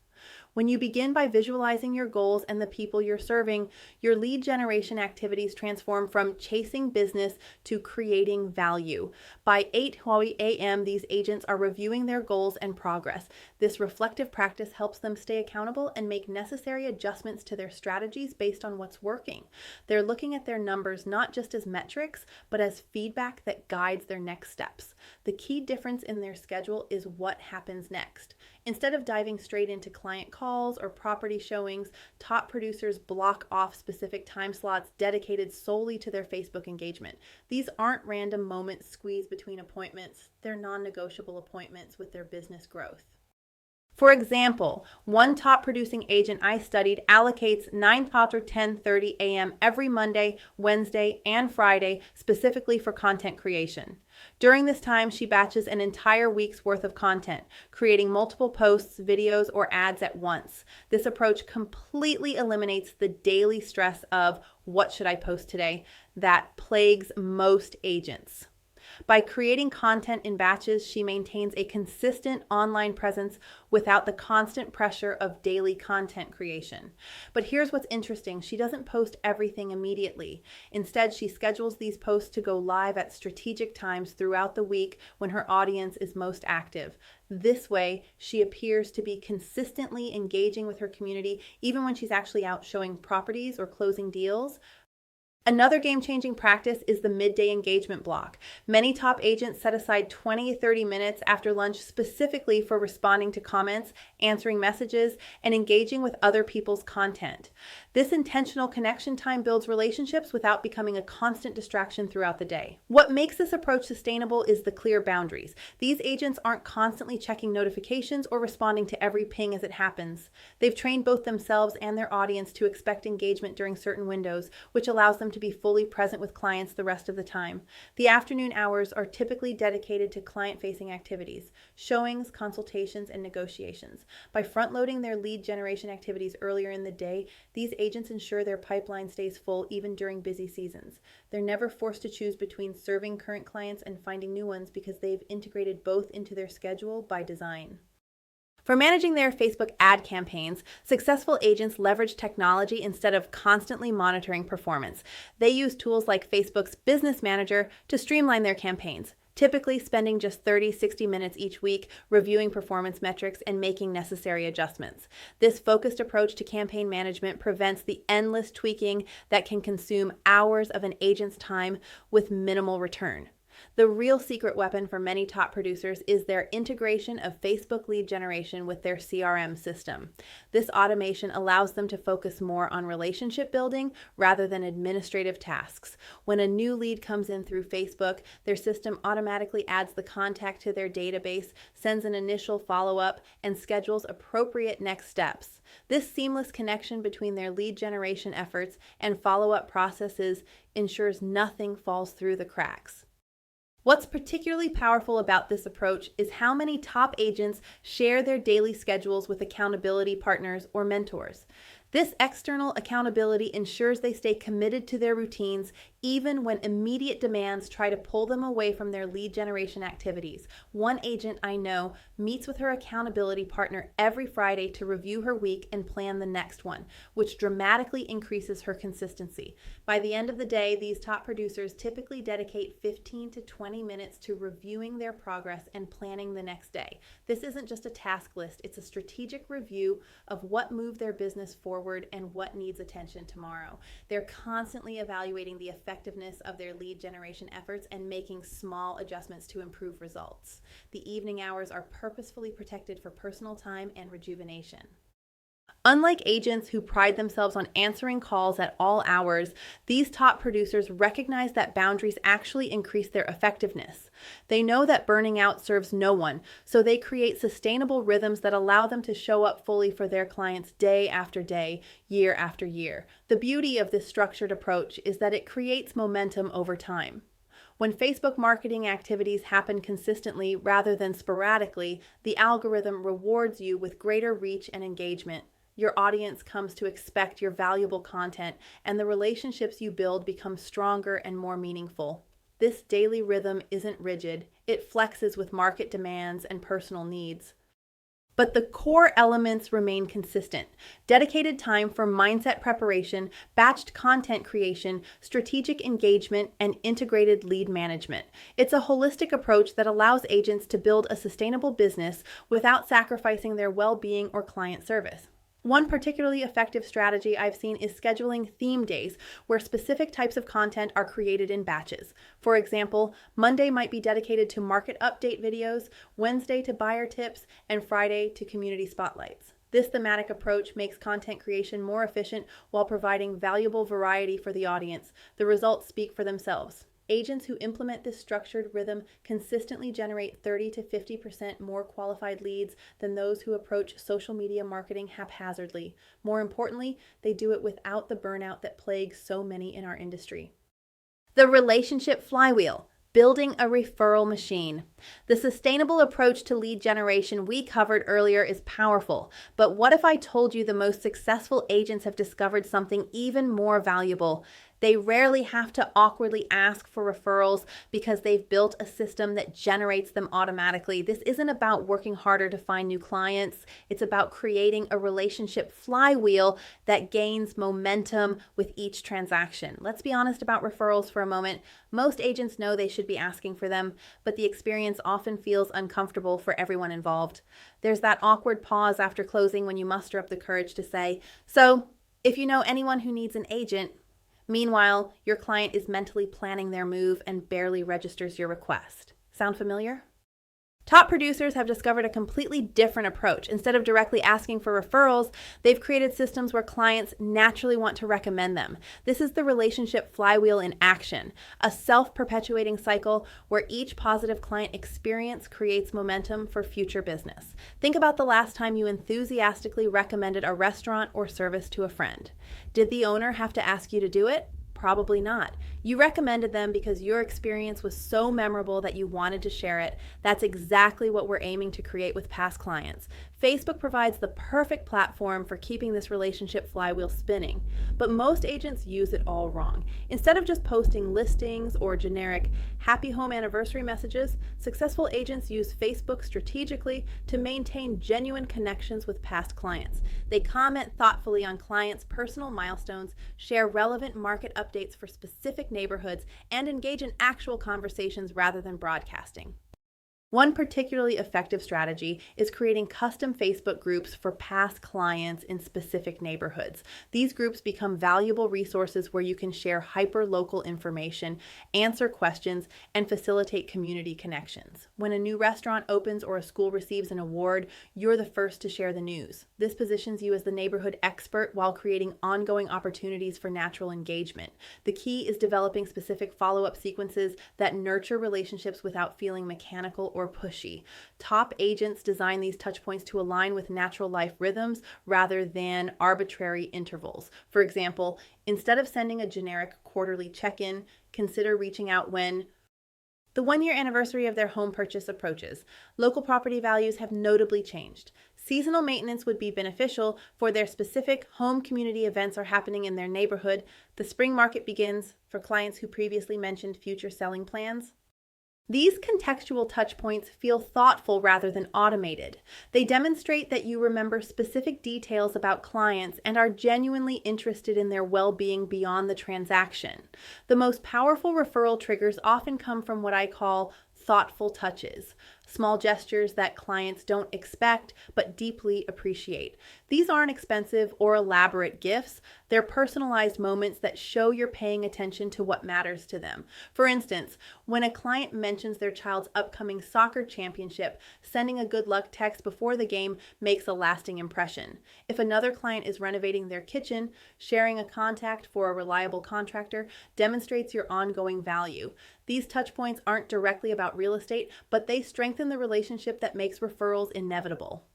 When you begin by visualizing your goals and the people you're serving, your lead generation activities transform from chasing business to creating value. By 8 a.m., these agents are reviewing their goals and progress. This reflective practice helps them stay accountable and make necessary adjustments to their strategies based on what's working. They're looking at their numbers not just as metrics, but as feedback that guides their next steps. The key difference in their schedule is what happens next. Instead of diving straight into client calls or property showings, top producers block off specific time slots dedicated solely to their Facebook engagement. These aren't random moments squeezed between appointments. They're non-negotiable appointments with their business growth. For example, one top producing agent I studied allocates 9:00 or 10:30 a.m. every Monday, Wednesday, and Friday specifically for content creation. During this time, she batches an entire week's worth of content, creating multiple posts, videos, or ads at once. This approach completely eliminates the daily stress of what should I post today that plagues most agents. By creating content in batches, she maintains a consistent online presence without the constant pressure of daily content creation. But here's what's interesting. She doesn't post everything immediately. Instead, she schedules these posts to go live at strategic times throughout the week when her audience is most active. This way, she appears to be consistently engaging with her community, even when she's actually out showing properties or closing deals. Another game-changing practice is the midday engagement block. Many top agents set aside 20 to 30 minutes after lunch specifically for responding to comments, answering messages, and engaging with other people's content. This intentional connection time builds relationships without becoming a constant distraction throughout the day. What makes this approach sustainable is the clear boundaries. These agents aren't constantly checking notifications or responding to every ping as it happens. They've trained both themselves and their audience to expect engagement during certain windows, which allows them to be fully present with clients the rest of the time. The afternoon hours are typically dedicated to client-facing activities, showings, consultations, and negotiations. By front-loading their lead generation activities earlier in the day, these agents ensure their pipeline stays full even during busy seasons. They're never forced to choose between serving current clients and finding new ones because they've integrated both into their schedule by design. For managing their Facebook ad campaigns, successful agents leverage technology instead of constantly monitoring performance. They use tools like Facebook's Business Manager to streamline their campaigns, typically spending just 30-60 minutes each week reviewing performance metrics and making necessary adjustments. This focused approach to campaign management prevents the endless tweaking that can consume hours of an agent's time with minimal return. The real secret weapon for many top producers is their integration of Facebook lead generation with their CRM system. This automation allows them to focus more on relationship building rather than administrative tasks. When a new lead comes in through Facebook, their system automatically adds the contact to their database, sends an initial follow-up, and schedules appropriate next steps. This seamless connection between their lead generation efforts and follow-up processes ensures nothing falls through the cracks. What's particularly powerful about this approach is how many top agents share their daily schedules with accountability partners or mentors. This external accountability ensures they stay committed to their routines even when immediate demands try to pull them away from their lead generation activities. One agent I know meets with her accountability partner every Friday to review her week and plan the next one, which dramatically increases her consistency. By the end of the day, these top producers typically dedicate 15 to 20 minutes to reviewing their progress and planning the next day. This isn't just a task list, it's a strategic review of what moved their business forward and what needs attention tomorrow. They're constantly evaluating the effectiveness of their lead generation efforts and making small adjustments to improve results. The evening hours are purposefully protected for personal time and rejuvenation. Unlike agents who pride themselves on answering calls at all hours, these top producers recognize that boundaries actually increase their effectiveness. They know that burning out serves no one, so they create sustainable rhythms that allow them to show up fully for their clients day after day, year after year. The beauty of this structured approach is that it creates momentum over time. When Facebook marketing activities happen consistently rather than sporadically, the algorithm rewards you with greater reach and engagement. Your audience comes to expect your valuable content, and the relationships you build become stronger and more meaningful. This daily rhythm isn't rigid. It flexes with market demands and personal needs. But the core elements remain consistent. Dedicated time for mindset preparation, batched content creation, strategic engagement, and integrated lead management. It's a holistic approach that allows agents to build a sustainable business without sacrificing their well-being or client service. One particularly effective strategy I've seen is scheduling theme days where specific types of content are created in batches. For example, Monday might be dedicated to market update videos, Wednesday to buyer tips, and Friday to community spotlights. This thematic approach makes content creation more efficient while providing valuable variety for the audience. The results speak for themselves. Agents who implement this structured rhythm consistently generate 30 to 50% more qualified leads than those who approach social media marketing haphazardly. More importantly, they do it without the burnout that plagues so many in our industry. The Relationship Flywheel. Building a referral machine. The sustainable approach to lead generation we covered earlier is powerful, but what if I told you the most successful agents have discovered something even more valuable? They rarely have to awkwardly ask for referrals because they've built a system that generates them automatically. This isn't about working harder to find new clients. It's about creating a relationship flywheel that gains momentum with each transaction. Let's be honest about referrals for a moment. Most agents know they should be asking for them, but the experience often feels uncomfortable for everyone involved. There's that awkward pause after closing when you muster up the courage to say, "So, if you know anyone who needs an agent," meanwhile, your client is mentally planning their move and barely registers your request. Sound familiar? Top producers have discovered a completely different approach. Instead of directly asking for referrals, they've created systems where clients naturally want to recommend them. This is the relationship flywheel in action, a self-perpetuating cycle where each positive client experience creates momentum for future business. Think about the last time you enthusiastically recommended a restaurant or service to a friend. Did the owner have to ask you to do it? Probably not. You recommended them because your experience was so memorable that you wanted to share it. That's exactly what we're aiming to create with past clients. Facebook provides the perfect platform for keeping this relationship flywheel spinning, but most agents use it all wrong. Instead of just posting listings or generic happy home anniversary messages, successful agents use Facebook strategically to maintain genuine connections with past clients. They comment thoughtfully on clients' personal milestones, share relevant market updates for specific neighborhoods, and engage in actual conversations rather than broadcasting. One particularly effective strategy is creating custom Facebook groups for past clients in specific neighborhoods. These groups become valuable resources where you can share hyper-local information, answer questions, and facilitate community connections. When a new restaurant opens or a school receives an award, you're the first to share the news. This positions you as the neighborhood expert while creating ongoing opportunities for natural engagement. The key is developing specific follow-up sequences that nurture relationships without feeling mechanical or pushy. Top agents design these touchpoints to align with natural life rhythms rather than arbitrary intervals. For example, instead of sending a generic quarterly check-in, consider reaching out when the 1-year anniversary of their home purchase approaches. Local property values have notably changed. Seasonal maintenance would be beneficial for their specific home community events are happening in their neighborhood. The spring market begins for clients who previously mentioned future selling plans. These contextual touchpoints feel thoughtful rather than automated. They demonstrate that you remember specific details about clients and are genuinely interested in their well-being beyond the transaction. The most powerful referral triggers often come from what I call thoughtful touches, small gestures that clients don't expect but deeply appreciate. These aren't expensive or elaborate gifts. They're personalized moments that show you're paying attention to what matters to them. For instance, when a client mentions their child's upcoming soccer championship, sending a good luck text before the game makes a lasting impression. If another client is renovating their kitchen, sharing a contact for a reliable contractor demonstrates your ongoing value. These touchpoints aren't directly about real estate, but they strengthen the relationship that makes referrals inevitable.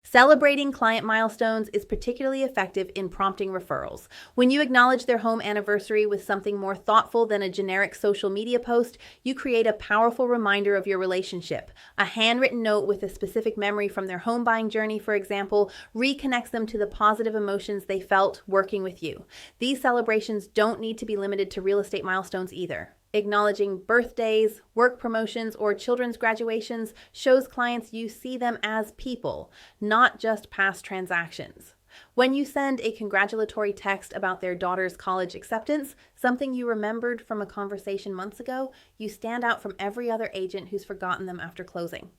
Celebrating client milestones is particularly effective in prompting referrals. When you acknowledge their home anniversary with something more thoughtful than a generic social media post, you create a powerful reminder of your relationship. A handwritten note with a specific memory from their home buying journey, for example, reconnects them to the positive emotions they felt working with you. These celebrations don't need to be limited to real estate milestones either. Acknowledging birthdays, work promotions, or children's graduations shows clients you see them as people, not just past transactions. When you send a congratulatory text about their daughter's college acceptance, something you remembered from a conversation months ago, you stand out from every other agent who's forgotten them after closing.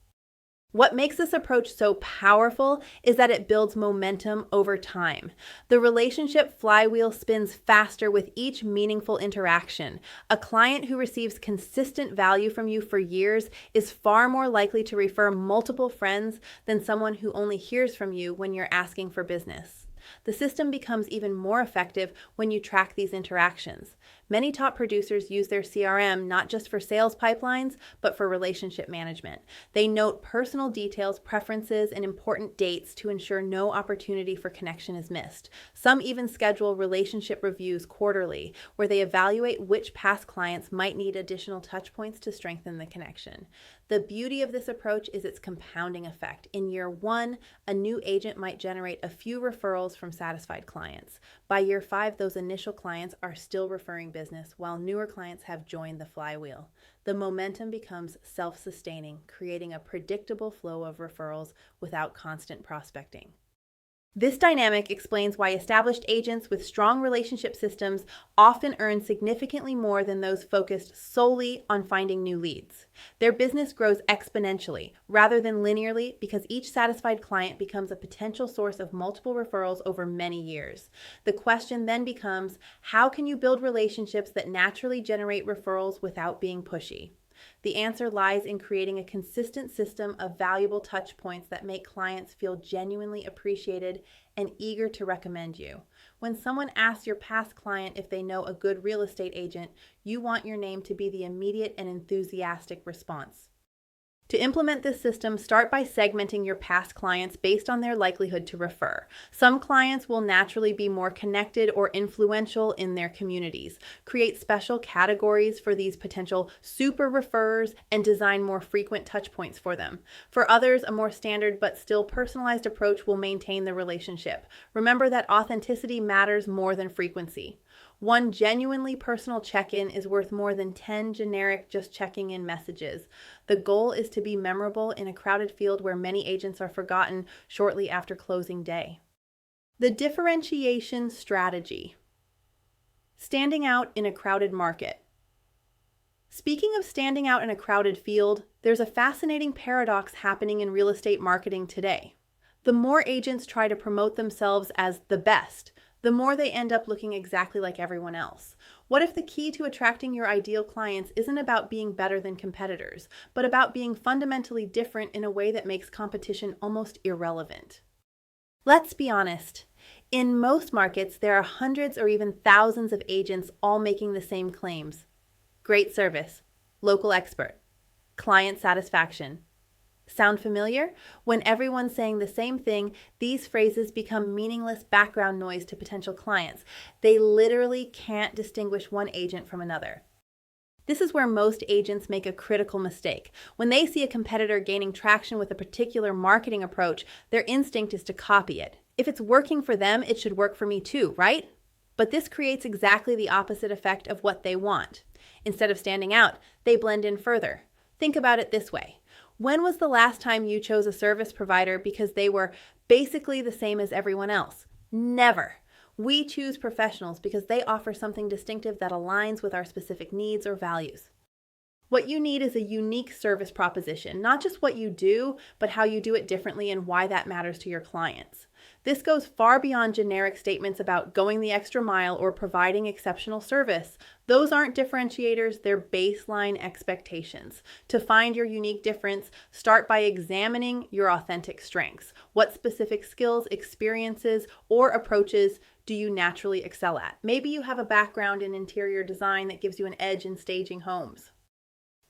What makes this approach so powerful is that it builds momentum over time. The relationship flywheel spins faster with each meaningful interaction. A client who receives consistent value from you for years is far more likely to refer multiple friends than someone who only hears from you when you're asking for business. The system becomes even more effective when you track these interactions. Many top producers use their CRM not just for sales pipelines, but for relationship management. They note personal details, preferences, and important dates to ensure no opportunity for connection is missed. Some even schedule relationship reviews quarterly, where they evaluate which past clients might need additional touch points to strengthen the connection. The beauty of this approach is its compounding effect. In year one, a new agent might generate a few referrals from satisfied clients. By year 5, those initial clients are still referring business, while newer clients have joined the flywheel. The momentum becomes self-sustaining, creating a predictable flow of referrals without constant prospecting. This dynamic explains why established agents with strong relationship systems often earn significantly more than those focused solely on finding new leads. Their business grows exponentially rather than linearly because each satisfied client becomes a potential source of multiple referrals over many years. The question then becomes, how can you build relationships that naturally generate referrals without being pushy? The answer lies in creating a consistent system of valuable touch points that make clients feel genuinely appreciated and eager to recommend you. When someone asks your past client if they know a good real estate agent, you want your name to be the immediate and enthusiastic response. To implement this system, start by segmenting your past clients based on their likelihood to refer. Some clients will naturally be more connected or influential in their communities. Create special categories for these potential super referrers and design more frequent touch points for them. For others, a more standard but still personalized approach will maintain the relationship. Remember that authenticity matters more than frequency. One genuinely personal check-in is worth more than 10 generic just checking in messages. The goal is to be memorable in a crowded field where many agents are forgotten shortly after closing day. The differentiation strategy. Standing out in a crowded market. Speaking of standing out in a crowded field, there's a fascinating paradox happening in real estate marketing today. The more agents try to promote themselves as the best, the more they end up looking exactly like everyone else. What if the key to attracting your ideal clients isn't about being better than competitors, but about being fundamentally different in a way that makes competition almost irrelevant? Let's be honest. In most markets, there are hundreds or even thousands of agents all making the same claims. Great service, local expert, client satisfaction. Sound familiar? When everyone's saying the same thing, these phrases become meaningless background noise to potential clients. They literally can't distinguish one agent from another. This is where most agents make a critical mistake. When they see a competitor gaining traction with a particular marketing approach, their instinct is to copy it. If it's working for them, it should work for me too, right? But this creates exactly the opposite effect of what they want. Instead of standing out, they blend in further. Think about it this way. When was the last time you chose a service provider because they were basically the same as everyone else? Never. We choose professionals because they offer something distinctive that aligns with our specific needs or values. What you need is a unique service proposition, not just what you do, but how you do it differently and why that matters to your clients. This goes far beyond generic statements about going the extra mile or providing exceptional service. Those aren't differentiators, they're baseline expectations. To find your unique difference, start by examining your authentic strengths. What specific skills, experiences, or approaches do you naturally excel at? Maybe you have a background in interior design that gives you an edge in staging homes.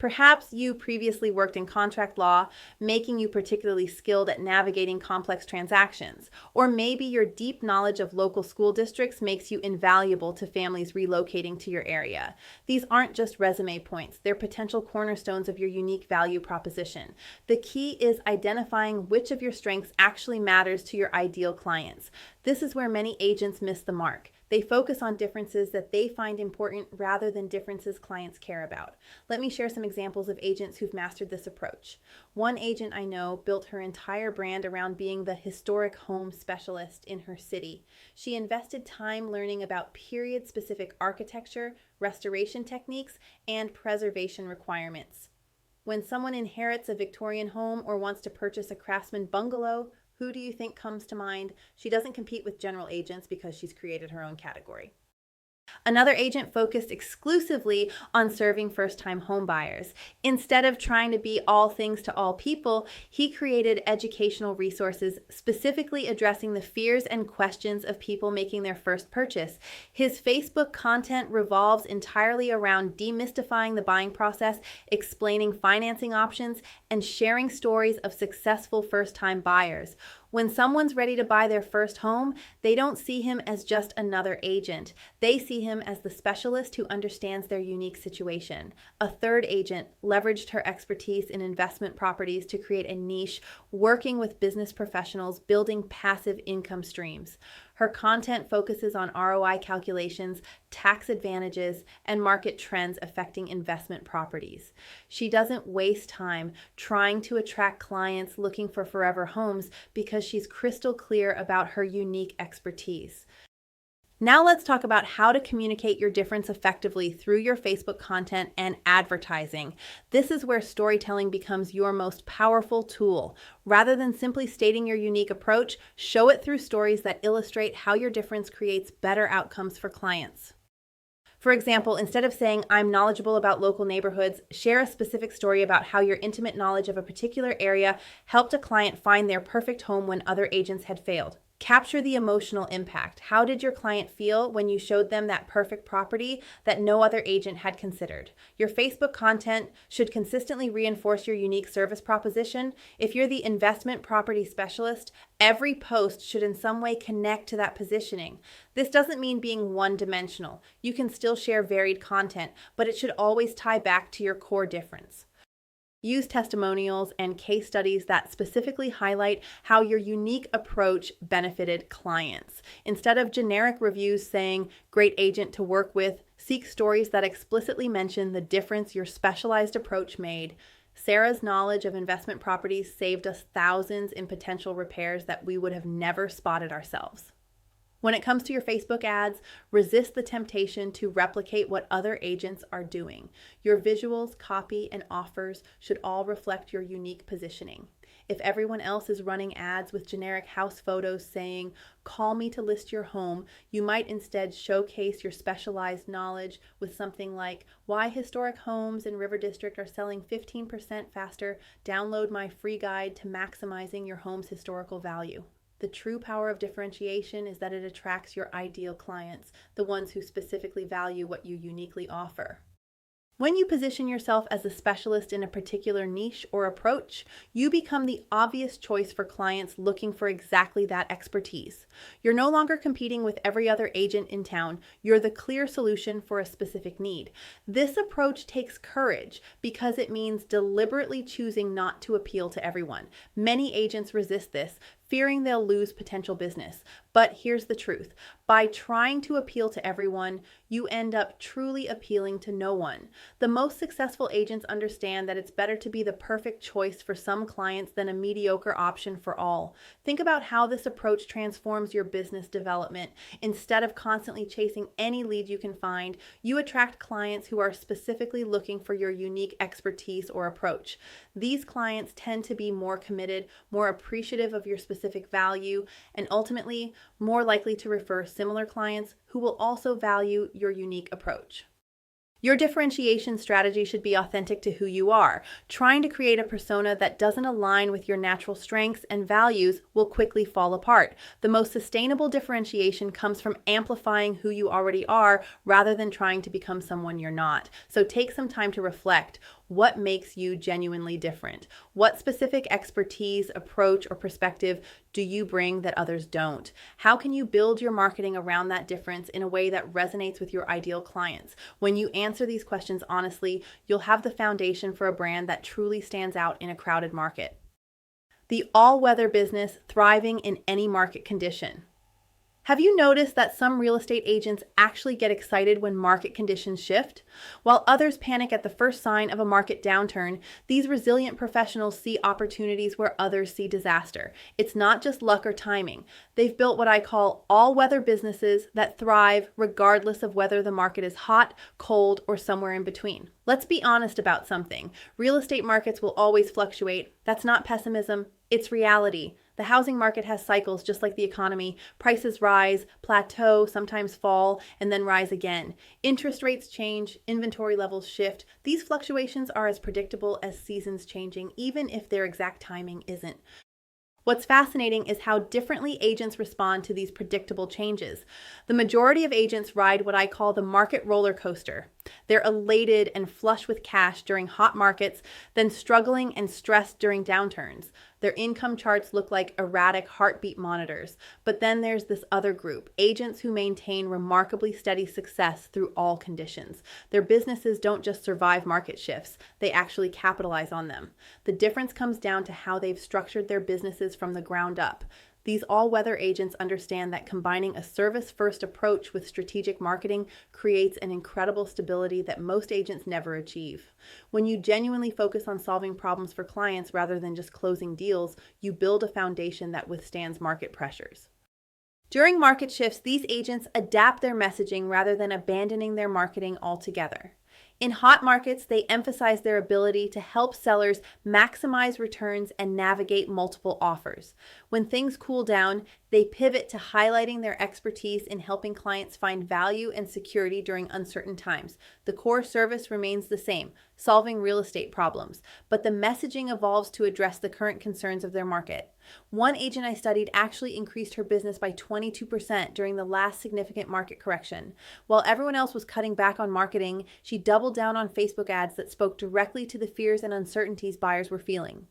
Perhaps you previously worked in contract law, making you particularly skilled at navigating complex transactions. Or maybe your deep knowledge of local school districts makes you invaluable to families relocating to your area. These aren't just resume points, they're potential cornerstones of your unique value proposition. The key is identifying which of your strengths actually matters to your ideal clients. This is where many agents miss the mark. They focus on differences that they find important rather than differences clients care about. Let me share some examples of agents who've mastered this approach. One agent I know built her entire brand around being the historic home specialist in her city. She invested time learning about period-specific architecture, restoration techniques, and preservation requirements. When someone inherits a Victorian home or wants to purchase a craftsman bungalow, who do you think comes to mind? She doesn't compete with general agents because she's created her own category. Another agent focused exclusively on serving first-time home buyers. Instead of trying to be all things to all people, he created educational resources specifically addressing the fears and questions of people making their first purchase. His Facebook content revolves entirely around demystifying the buying process, explaining financing options, and sharing stories of successful first-time buyers. When someone's ready to buy their first home, they don't see him as just another agent. They see him as the specialist who understands their unique situation. A third agent leveraged her expertise in investment properties to create a niche, working with business professionals, building passive income streams. Her content focuses on ROI calculations, tax advantages, and market trends affecting investment properties. She doesn't waste time trying to attract clients looking for forever homes because she's crystal clear about her unique expertise. Now let's talk about how to communicate your difference effectively through your Facebook content and advertising. This is where storytelling becomes your most powerful tool. Rather than simply stating your unique approach, show it through stories that illustrate how your difference creates better outcomes for clients. For example, instead of saying, "I'm knowledgeable about local neighborhoods," share a specific story about how your intimate knowledge of a particular area helped a client find their perfect home when other agents had failed. Capture the emotional impact. How did your client feel when you showed them that perfect property that no other agent had considered? Your Facebook content should consistently reinforce your unique service proposition. If you're the investment property specialist, every post should in some way connect to that positioning. This doesn't mean being one-dimensional. You can still share varied content, but it should always tie back to your core difference. Use testimonials and case studies that specifically highlight how your unique approach benefited clients. Instead of generic reviews saying, "Great agent to work with," seek stories that explicitly mention the difference your specialized approach made. Sarah's knowledge of investment properties saved us thousands in potential repairs that we would have never spotted ourselves. When it comes to your Facebook ads, resist the temptation to replicate what other agents are doing. Your visuals, copy, and offers should all reflect your unique positioning. If everyone else is running ads with generic house photos saying, "Call me to list your home," you might instead showcase your specialized knowledge with something like, "Why historic homes in River District are selling 15% faster. Download my free guide to maximizing your home's historical value." The true power of differentiation is that it attracts your ideal clients, the ones who specifically value what you uniquely offer. When you position yourself as a specialist in a particular niche or approach, you become the obvious choice for clients looking for exactly that expertise. You're no longer competing with every other agent in town. You're the clear solution for a specific need. This approach takes courage because it means deliberately choosing not to appeal to everyone. Many agents resist this, fearing they'll lose potential business. But here's the truth. By trying to appeal to everyone, you end up truly appealing to no one. The most successful agents understand that it's better to be the perfect choice for some clients than a mediocre option for all. Think about how this approach transforms your business development. Instead of constantly chasing any lead you can find, you attract clients who are specifically looking for your unique expertise or approach. These clients tend to be more committed, more appreciative of your specific value, and ultimately more likely to refer similar clients who will also value your unique approach. Your differentiation strategy should be authentic to who you are. Trying to create a persona that doesn't align with your natural strengths and values will quickly fall apart. The most sustainable differentiation comes from amplifying who you already are rather than trying to become someone you're not. So take some time to reflect. What makes you genuinely different? What specific expertise, approach, or perspective do you bring that others don't? How can you build your marketing around that difference in a way that resonates with your ideal clients? When you answer these questions honestly, you'll have the foundation for a brand that truly stands out in a crowded market. The all-weather business thriving in any market condition. Have you noticed that some real estate agents actually get excited when market conditions shift? While others panic at the first sign of a market downturn, these resilient professionals see opportunities where others see disaster. It's not just luck or timing. They've built what I call all-weather businesses that thrive regardless of whether the market is hot, cold, or somewhere in between. Let's be honest about something. Real estate markets will always fluctuate. That's not pessimism, it's reality. The housing market has cycles just like the economy. Prices rise, plateau, sometimes fall, and then rise again. Interest rates change, inventory levels shift. These fluctuations are as predictable as seasons changing, even if their exact timing isn't. What's fascinating is how differently agents respond to these predictable changes. The majority of agents ride what I call the market roller coaster. They're elated and flush with cash during hot markets, then struggling and stressed during downturns. Their income charts look like erratic heartbeat monitors. But then there's this other group, agents who maintain remarkably steady success through all conditions. Their businesses don't just survive market shifts, they actually capitalize on them. The difference comes down to how they've structured their businesses from the ground up. These all-weather agents understand that combining a service-first approach with strategic marketing creates an incredible stability that most agents never achieve. When you genuinely focus on solving problems for clients rather than just closing deals, you build a foundation that withstands market pressures. During market shifts, these agents adapt their messaging rather than abandoning their marketing altogether. In hot markets, they emphasize their ability to help sellers maximize returns and navigate multiple offers. When things cool down, they pivot to highlighting their expertise in helping clients find value and security during uncertain times. The core service remains the same, solving real estate problems, but the messaging evolves to address the current concerns of their market. One agent I studied actually increased her business by 22% during the last significant market correction. While everyone else was cutting back on marketing, she doubled down on Facebook ads that spoke directly to the fears and uncertainties buyers were feeling.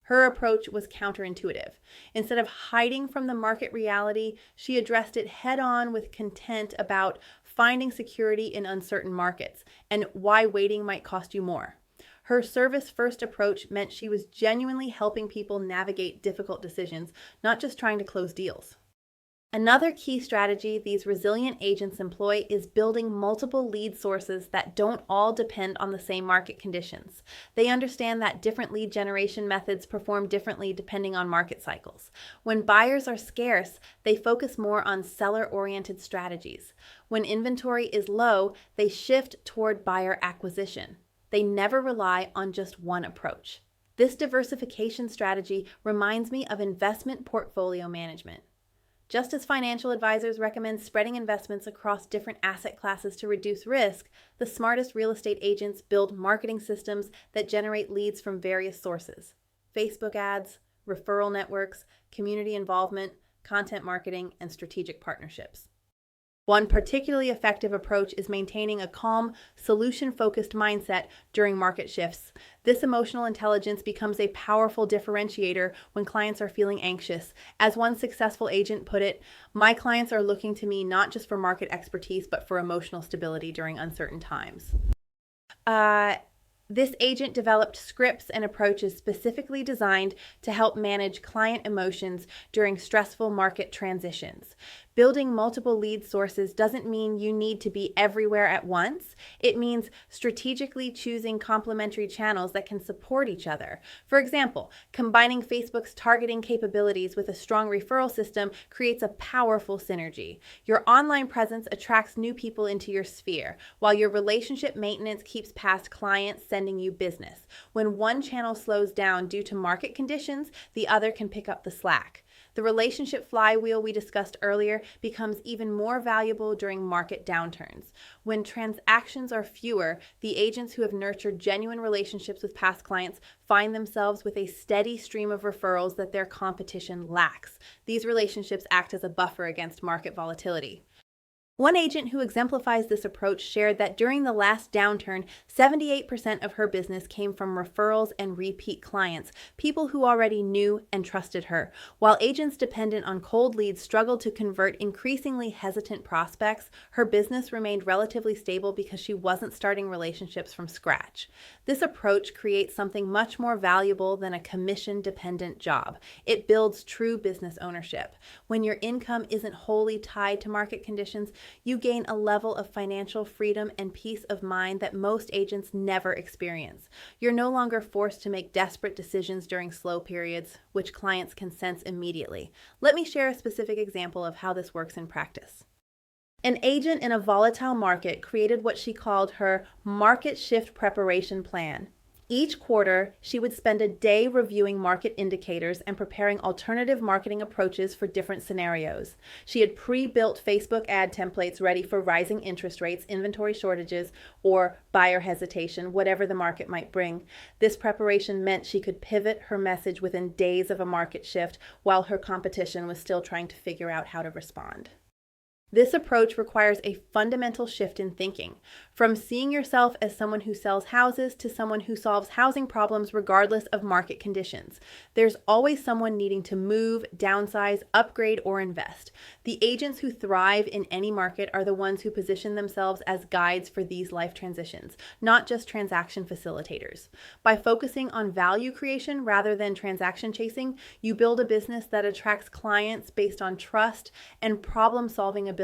Her approach was counterintuitive. Instead of hiding from the market reality, she addressed it head-on with content about finding security in uncertain markets and why waiting might cost you more. Her service-first approach meant she was genuinely helping people navigate difficult decisions, not just trying to close deals. Another key strategy these resilient agents employ is building multiple lead sources that don't all depend on the same market conditions. They understand that different lead generation methods perform differently depending on market cycles. When buyers are scarce, they focus more on seller-oriented strategies. When inventory is low, they shift toward buyer acquisition. They never rely on just one approach. This diversification strategy reminds me of investment portfolio management. Just as financial advisors recommend spreading investments across different asset classes to reduce risk, the smartest real estate agents build marketing systems that generate leads from various sources: Facebook ads, referral networks, community involvement, content marketing, and strategic partnerships. One particularly effective approach is maintaining a calm, solution-focused mindset during market shifts. This emotional intelligence becomes a powerful differentiator when clients are feeling anxious. As one successful agent put it, "My clients are looking to me not just for market expertise, but for emotional stability during uncertain times." This agent developed scripts and approaches specifically designed to help manage client emotions during stressful market transitions. Building multiple lead sources doesn't mean you need to be everywhere at once. It means strategically choosing complementary channels that can support each other. For example, combining Facebook's targeting capabilities with a strong referral system creates a powerful synergy. Your online presence attracts new people into your sphere, while your relationship maintenance keeps past clients sending you business. When one channel slows down due to market conditions, the other can pick up the slack. The relationship flywheel we discussed earlier becomes even more valuable during market downturns. When transactions are fewer, the agents who have nurtured genuine relationships with past clients find themselves with a steady stream of referrals that their competition lacks. These relationships act as a buffer against market volatility. One agent who exemplifies this approach shared that during the last downturn, 78% of her business came from referrals and repeat clients, people who already knew and trusted her. While agents dependent on cold leads struggled to convert increasingly hesitant prospects, her business remained relatively stable because she wasn't starting relationships from scratch. This approach creates something much more valuable than a commission-dependent job. It builds true business ownership. When your income isn't wholly tied to market conditions, you gain a level of financial freedom and peace of mind that most agents never experience. You're no longer forced to make desperate decisions during slow periods, which clients can sense immediately. Let me share a specific example of how this works in practice. An agent in a volatile market created what she called her market shift preparation plan. Each quarter, she would spend a day reviewing market indicators and preparing alternative marketing approaches for different scenarios. She had pre-built Facebook ad templates ready for rising interest rates, inventory shortages, or buyer hesitation, whatever the market might bring. This preparation meant she could pivot her message within days of a market shift while her competition was still trying to figure out how to respond. This approach requires a fundamental shift in thinking, from seeing yourself as someone who sells houses to someone who solves housing problems regardless of market conditions. There's always someone needing to move, downsize, upgrade, or invest. The agents who thrive in any market are the ones who position themselves as guides for these life transitions, not just transaction facilitators. By focusing on value creation rather than transaction chasing, you build a business that attracts clients based on trust and problem-solving ability.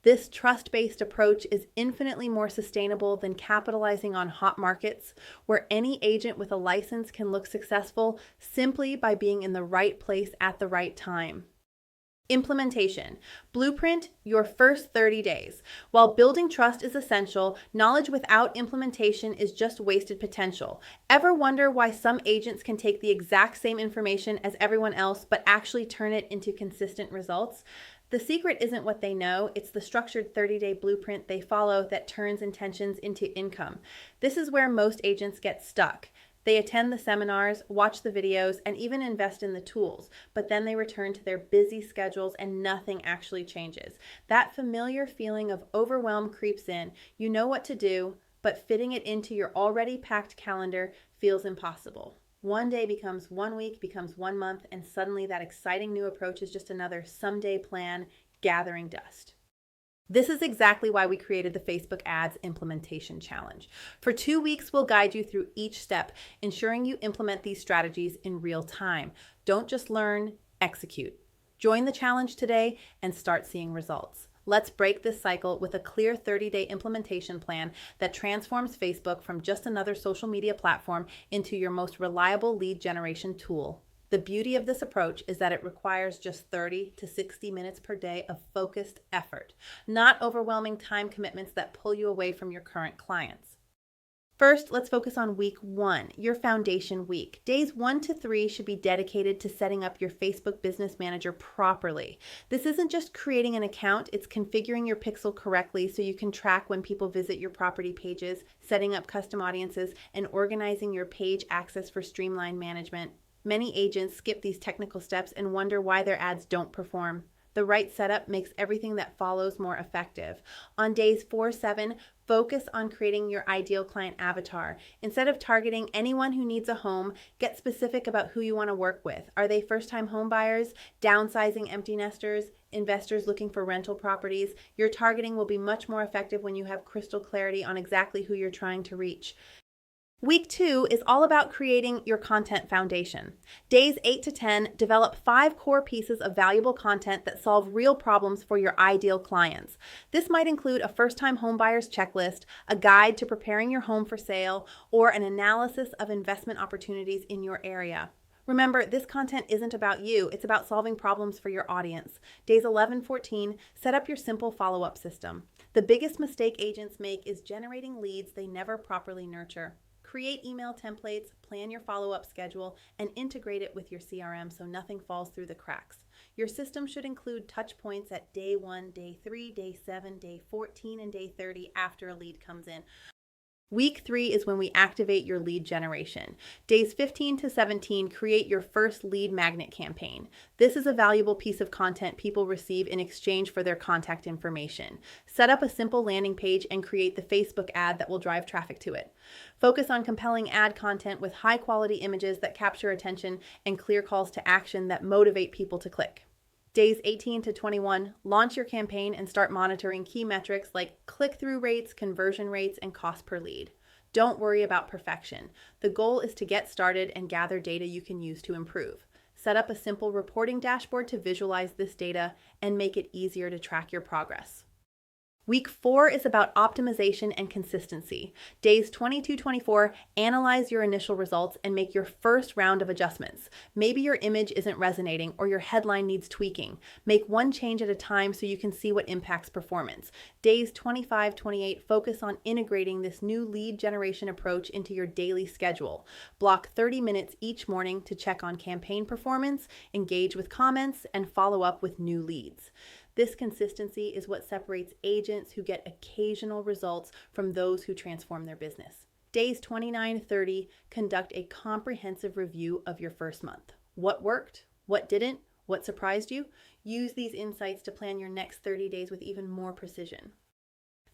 This trust-based approach is infinitely more sustainable than capitalizing on hot markets, where any agent with a license can look successful simply by being in the right place at the right time. Implementation. Blueprint your first 30 days. While building trust is essential, knowledge without implementation is just wasted potential. Ever wonder why some agents can take the exact same information as everyone else but actually turn it into consistent results? The secret isn't what they know, it's the structured 30-day blueprint they follow that turns intentions into income. This is where most agents get stuck. They attend the seminars, watch the videos, and even invest in the tools, but then they return to their busy schedules and nothing actually changes. That familiar feeling of overwhelm creeps in. You know what to do, but fitting it into your already packed calendar feels impossible. One day becomes 1 week, becomes 1 month, and suddenly that exciting new approach is just another someday plan gathering dust. This is exactly why we created the Facebook Ads Implementation Challenge. For 2 weeks, we'll guide you through each step, ensuring you implement these strategies in real time. Don't just learn, execute. Join the challenge today and start seeing results. Let's break this cycle with a clear 30-day implementation plan that transforms Facebook from just another social media platform into your most reliable lead generation tool. The beauty of this approach is that it requires just 30 to 60 minutes per day of focused effort, not overwhelming time commitments that pull you away from your current clients. First, let's focus on week 1, your foundation week. Days 1 to 3 should be dedicated to setting up your Facebook Business Manager properly. This isn't just creating an account, it's configuring your pixel correctly so you can track when people visit your property pages, setting up custom audiences, and organizing your page access for streamlined management. Many agents skip these technical steps and wonder why their ads don't perform. The right setup makes everything that follows more effective. On days 4-7, focus on creating your ideal client avatar. Instead of targeting anyone who needs a home, get specific about who you want to work with. Are they first-time home buyers, downsizing empty nesters, investors looking for rental properties? Your targeting will be much more effective when you have crystal clarity on exactly who you're trying to reach. Week 2 is all about creating your content foundation. Days 8 to 10, develop 5 core pieces of valuable content that solve real problems for your ideal clients. This might include a first-time homebuyer's checklist, a guide to preparing your home for sale, or an analysis of investment opportunities in your area. Remember, this content isn't about you, it's about solving problems for your audience. Days 11-14, set up your simple follow-up system. The biggest mistake agents make is generating leads they never properly nurture. Create email templates, plan your follow-up schedule, and integrate it with your CRM so nothing falls through the cracks. Your system should include touch points at day 1, day 3, day 7, day 14, and day 30 after a lead comes in. Week 3 is when we activate your lead generation. Days 15 to 17, create your first lead magnet campaign. This is a valuable piece of content people receive in exchange for their contact information. Set up a simple landing page and create the Facebook ad that will drive traffic to it. Focus on compelling ad content with high-quality images that capture attention and clear calls to action that motivate people to click. Days 18 to 21, launch your campaign and start monitoring key metrics like click-through rates, conversion rates, and cost per lead. Don't worry about perfection. The goal is to get started and gather data you can use to improve. Set up a simple reporting dashboard to visualize this data and make it easier to track your progress. Week 4 is about optimization and consistency. Days 22-24, analyze your initial results and make your first round of adjustments. Maybe your image isn't resonating or your headline needs tweaking. Make one change at a time so you can see what impacts performance. Days 25-28, focus on integrating this new lead generation approach into your daily schedule. Block 30 minutes each morning to check on campaign performance, engage with comments, and follow up with new leads. This consistency is what separates agents who get occasional results from those who transform their business. Days 29-30, conduct a comprehensive review of your first month. What worked? What didn't? What surprised you? Use these insights to plan your next 30 days with even more precision.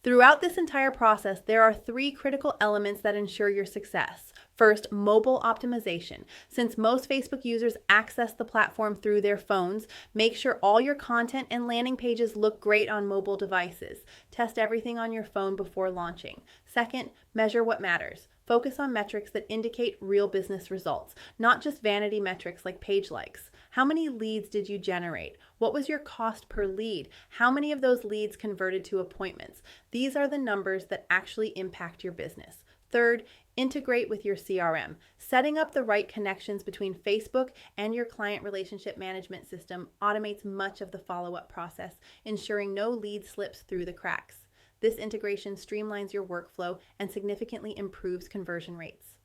Throughout this entire process, there are 3 critical elements that ensure your success. First, mobile optimization. Since most Facebook users access the platform through their phones, make sure all your content and landing pages look great on mobile devices. Test everything on your phone before launching. Second, measure what matters. Focus on metrics that indicate real business results, not just vanity metrics like page likes. How many leads did you generate? What was your cost per lead? How many of those leads converted to appointments? These are the numbers that actually impact your business. Third, integrate with your CRM. Setting up the right connections between Facebook and your client relationship management system automates much of the follow-up process, ensuring no lead slips through the cracks. This integration streamlines your workflow and significantly improves conversion rates.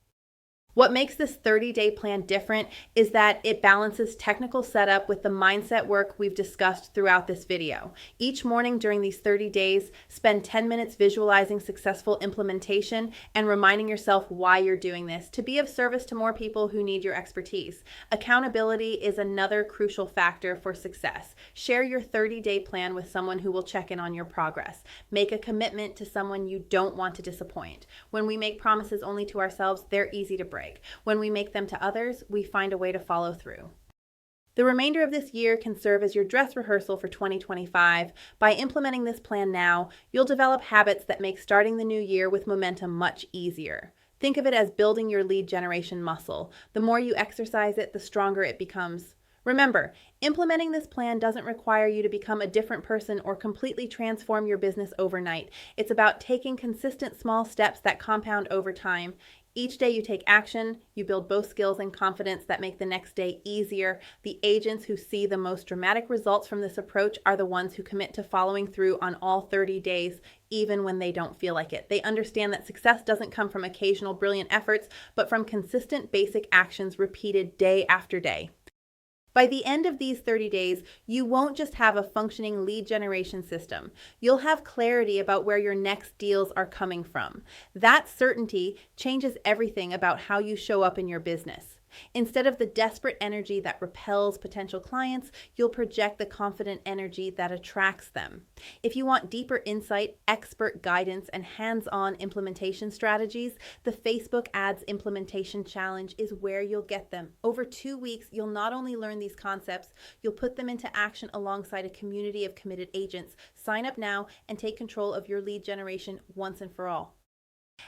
What makes this 30-day plan different is that it balances technical setup with the mindset work we've discussed throughout this video. Each morning during these 30 days, spend 10 minutes visualizing successful implementation and reminding yourself why you're doing this, to be of service to more people who need your expertise. Accountability is another crucial factor for success. Share your 30-day plan with someone who will check in on your progress. Make a commitment to someone you don't want to disappoint. When we make promises only to ourselves, they're easy to break. When we make them to others, we find a way to follow through. The remainder of this year can serve as your dress rehearsal for 2025. By implementing this plan now, you'll develop habits that make starting the new year with momentum much easier. Think of it as building your lead generation muscle. The more you exercise it, the stronger it becomes. Remember, implementing this plan doesn't require you to become a different person or completely transform your business overnight. It's about taking consistent small steps that compound over time. Each day you take action, you build both skills and confidence that make the next day easier. The agents who see the most dramatic results from this approach are the ones who commit to following through on all 30 days, even when they don't feel like it. They understand that success doesn't come from occasional brilliant efforts, but from consistent basic actions repeated day after day. By the end of these 30 days, you won't just have a functioning lead generation system. You'll have clarity about where your next deals are coming from. That certainty changes everything about how you show up in your business. Instead of the desperate energy that repels potential clients, you'll project the confident energy that attracts them. If you want deeper insight, expert guidance, and hands-on implementation strategies, the Facebook Ads Implementation Challenge is where you'll get them. Over 2 weeks, you'll not only learn these concepts, you'll put them into action alongside a community of committed agents. Sign up now and take control of your lead generation once and for all.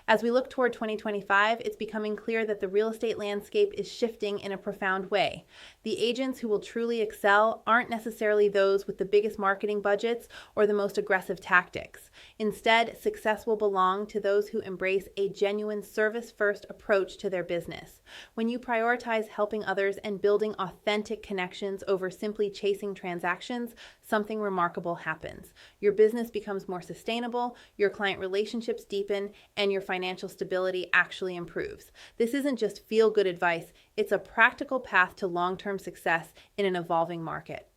As we look toward 2025, it's becoming clear that the real estate landscape is shifting in a profound way. The agents who will truly excel aren't necessarily those with the biggest marketing budgets or the most aggressive tactics. Instead, success will belong to those who embrace a genuine service-first approach to their business. When you prioritize helping others and building authentic connections over simply chasing transactions, something remarkable happens. Your business becomes more sustainable, your client relationships deepen, and your financial stability actually improves. This isn't just feel-good advice, it's a practical path to long-term success in an evolving market.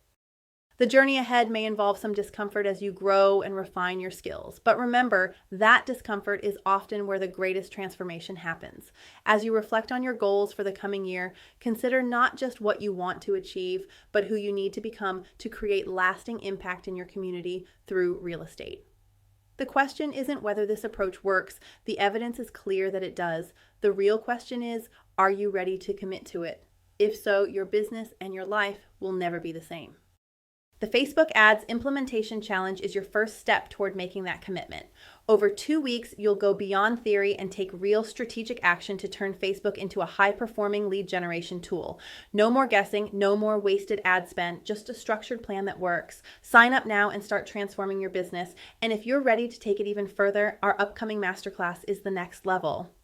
The journey ahead may involve some discomfort as you grow and refine your skills, but remember, that discomfort is often where the greatest transformation happens. As you reflect on your goals for the coming year, consider not just what you want to achieve, but who you need to become to create lasting impact in your community through real estate. The question isn't whether this approach works. The evidence is clear that it does. The real question is, are you ready to commit to it? If so, your business and your life will never be the same. The Facebook Ads Implementation Challenge is your first step toward making that commitment. Over 2 weeks, you'll go beyond theory and take real strategic action to turn Facebook into a high-performing lead generation tool. No more guessing, no more wasted ad spend, just a structured plan that works. Sign up now and start transforming your business. And if you're ready to take it even further, our upcoming masterclass is the next level.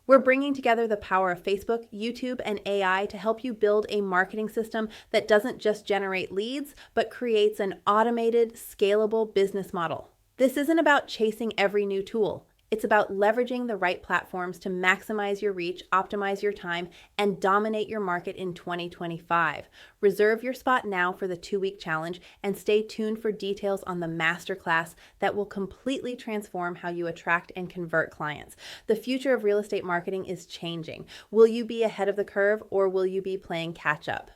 We're bringing together the power of Facebook, YouTube, and AI to help you build a marketing system that doesn't just generate leads, but creates an automated, scalable business model. This isn't about chasing every new tool. It's about leveraging the right platforms to maximize your reach, optimize your time, and dominate your market in 2025. Reserve your spot now for the 2-week challenge and stay tuned for details on the masterclass that will completely transform how you attract and convert clients. The future of real estate marketing is changing. Will you be ahead of the curve or will you be playing catch up?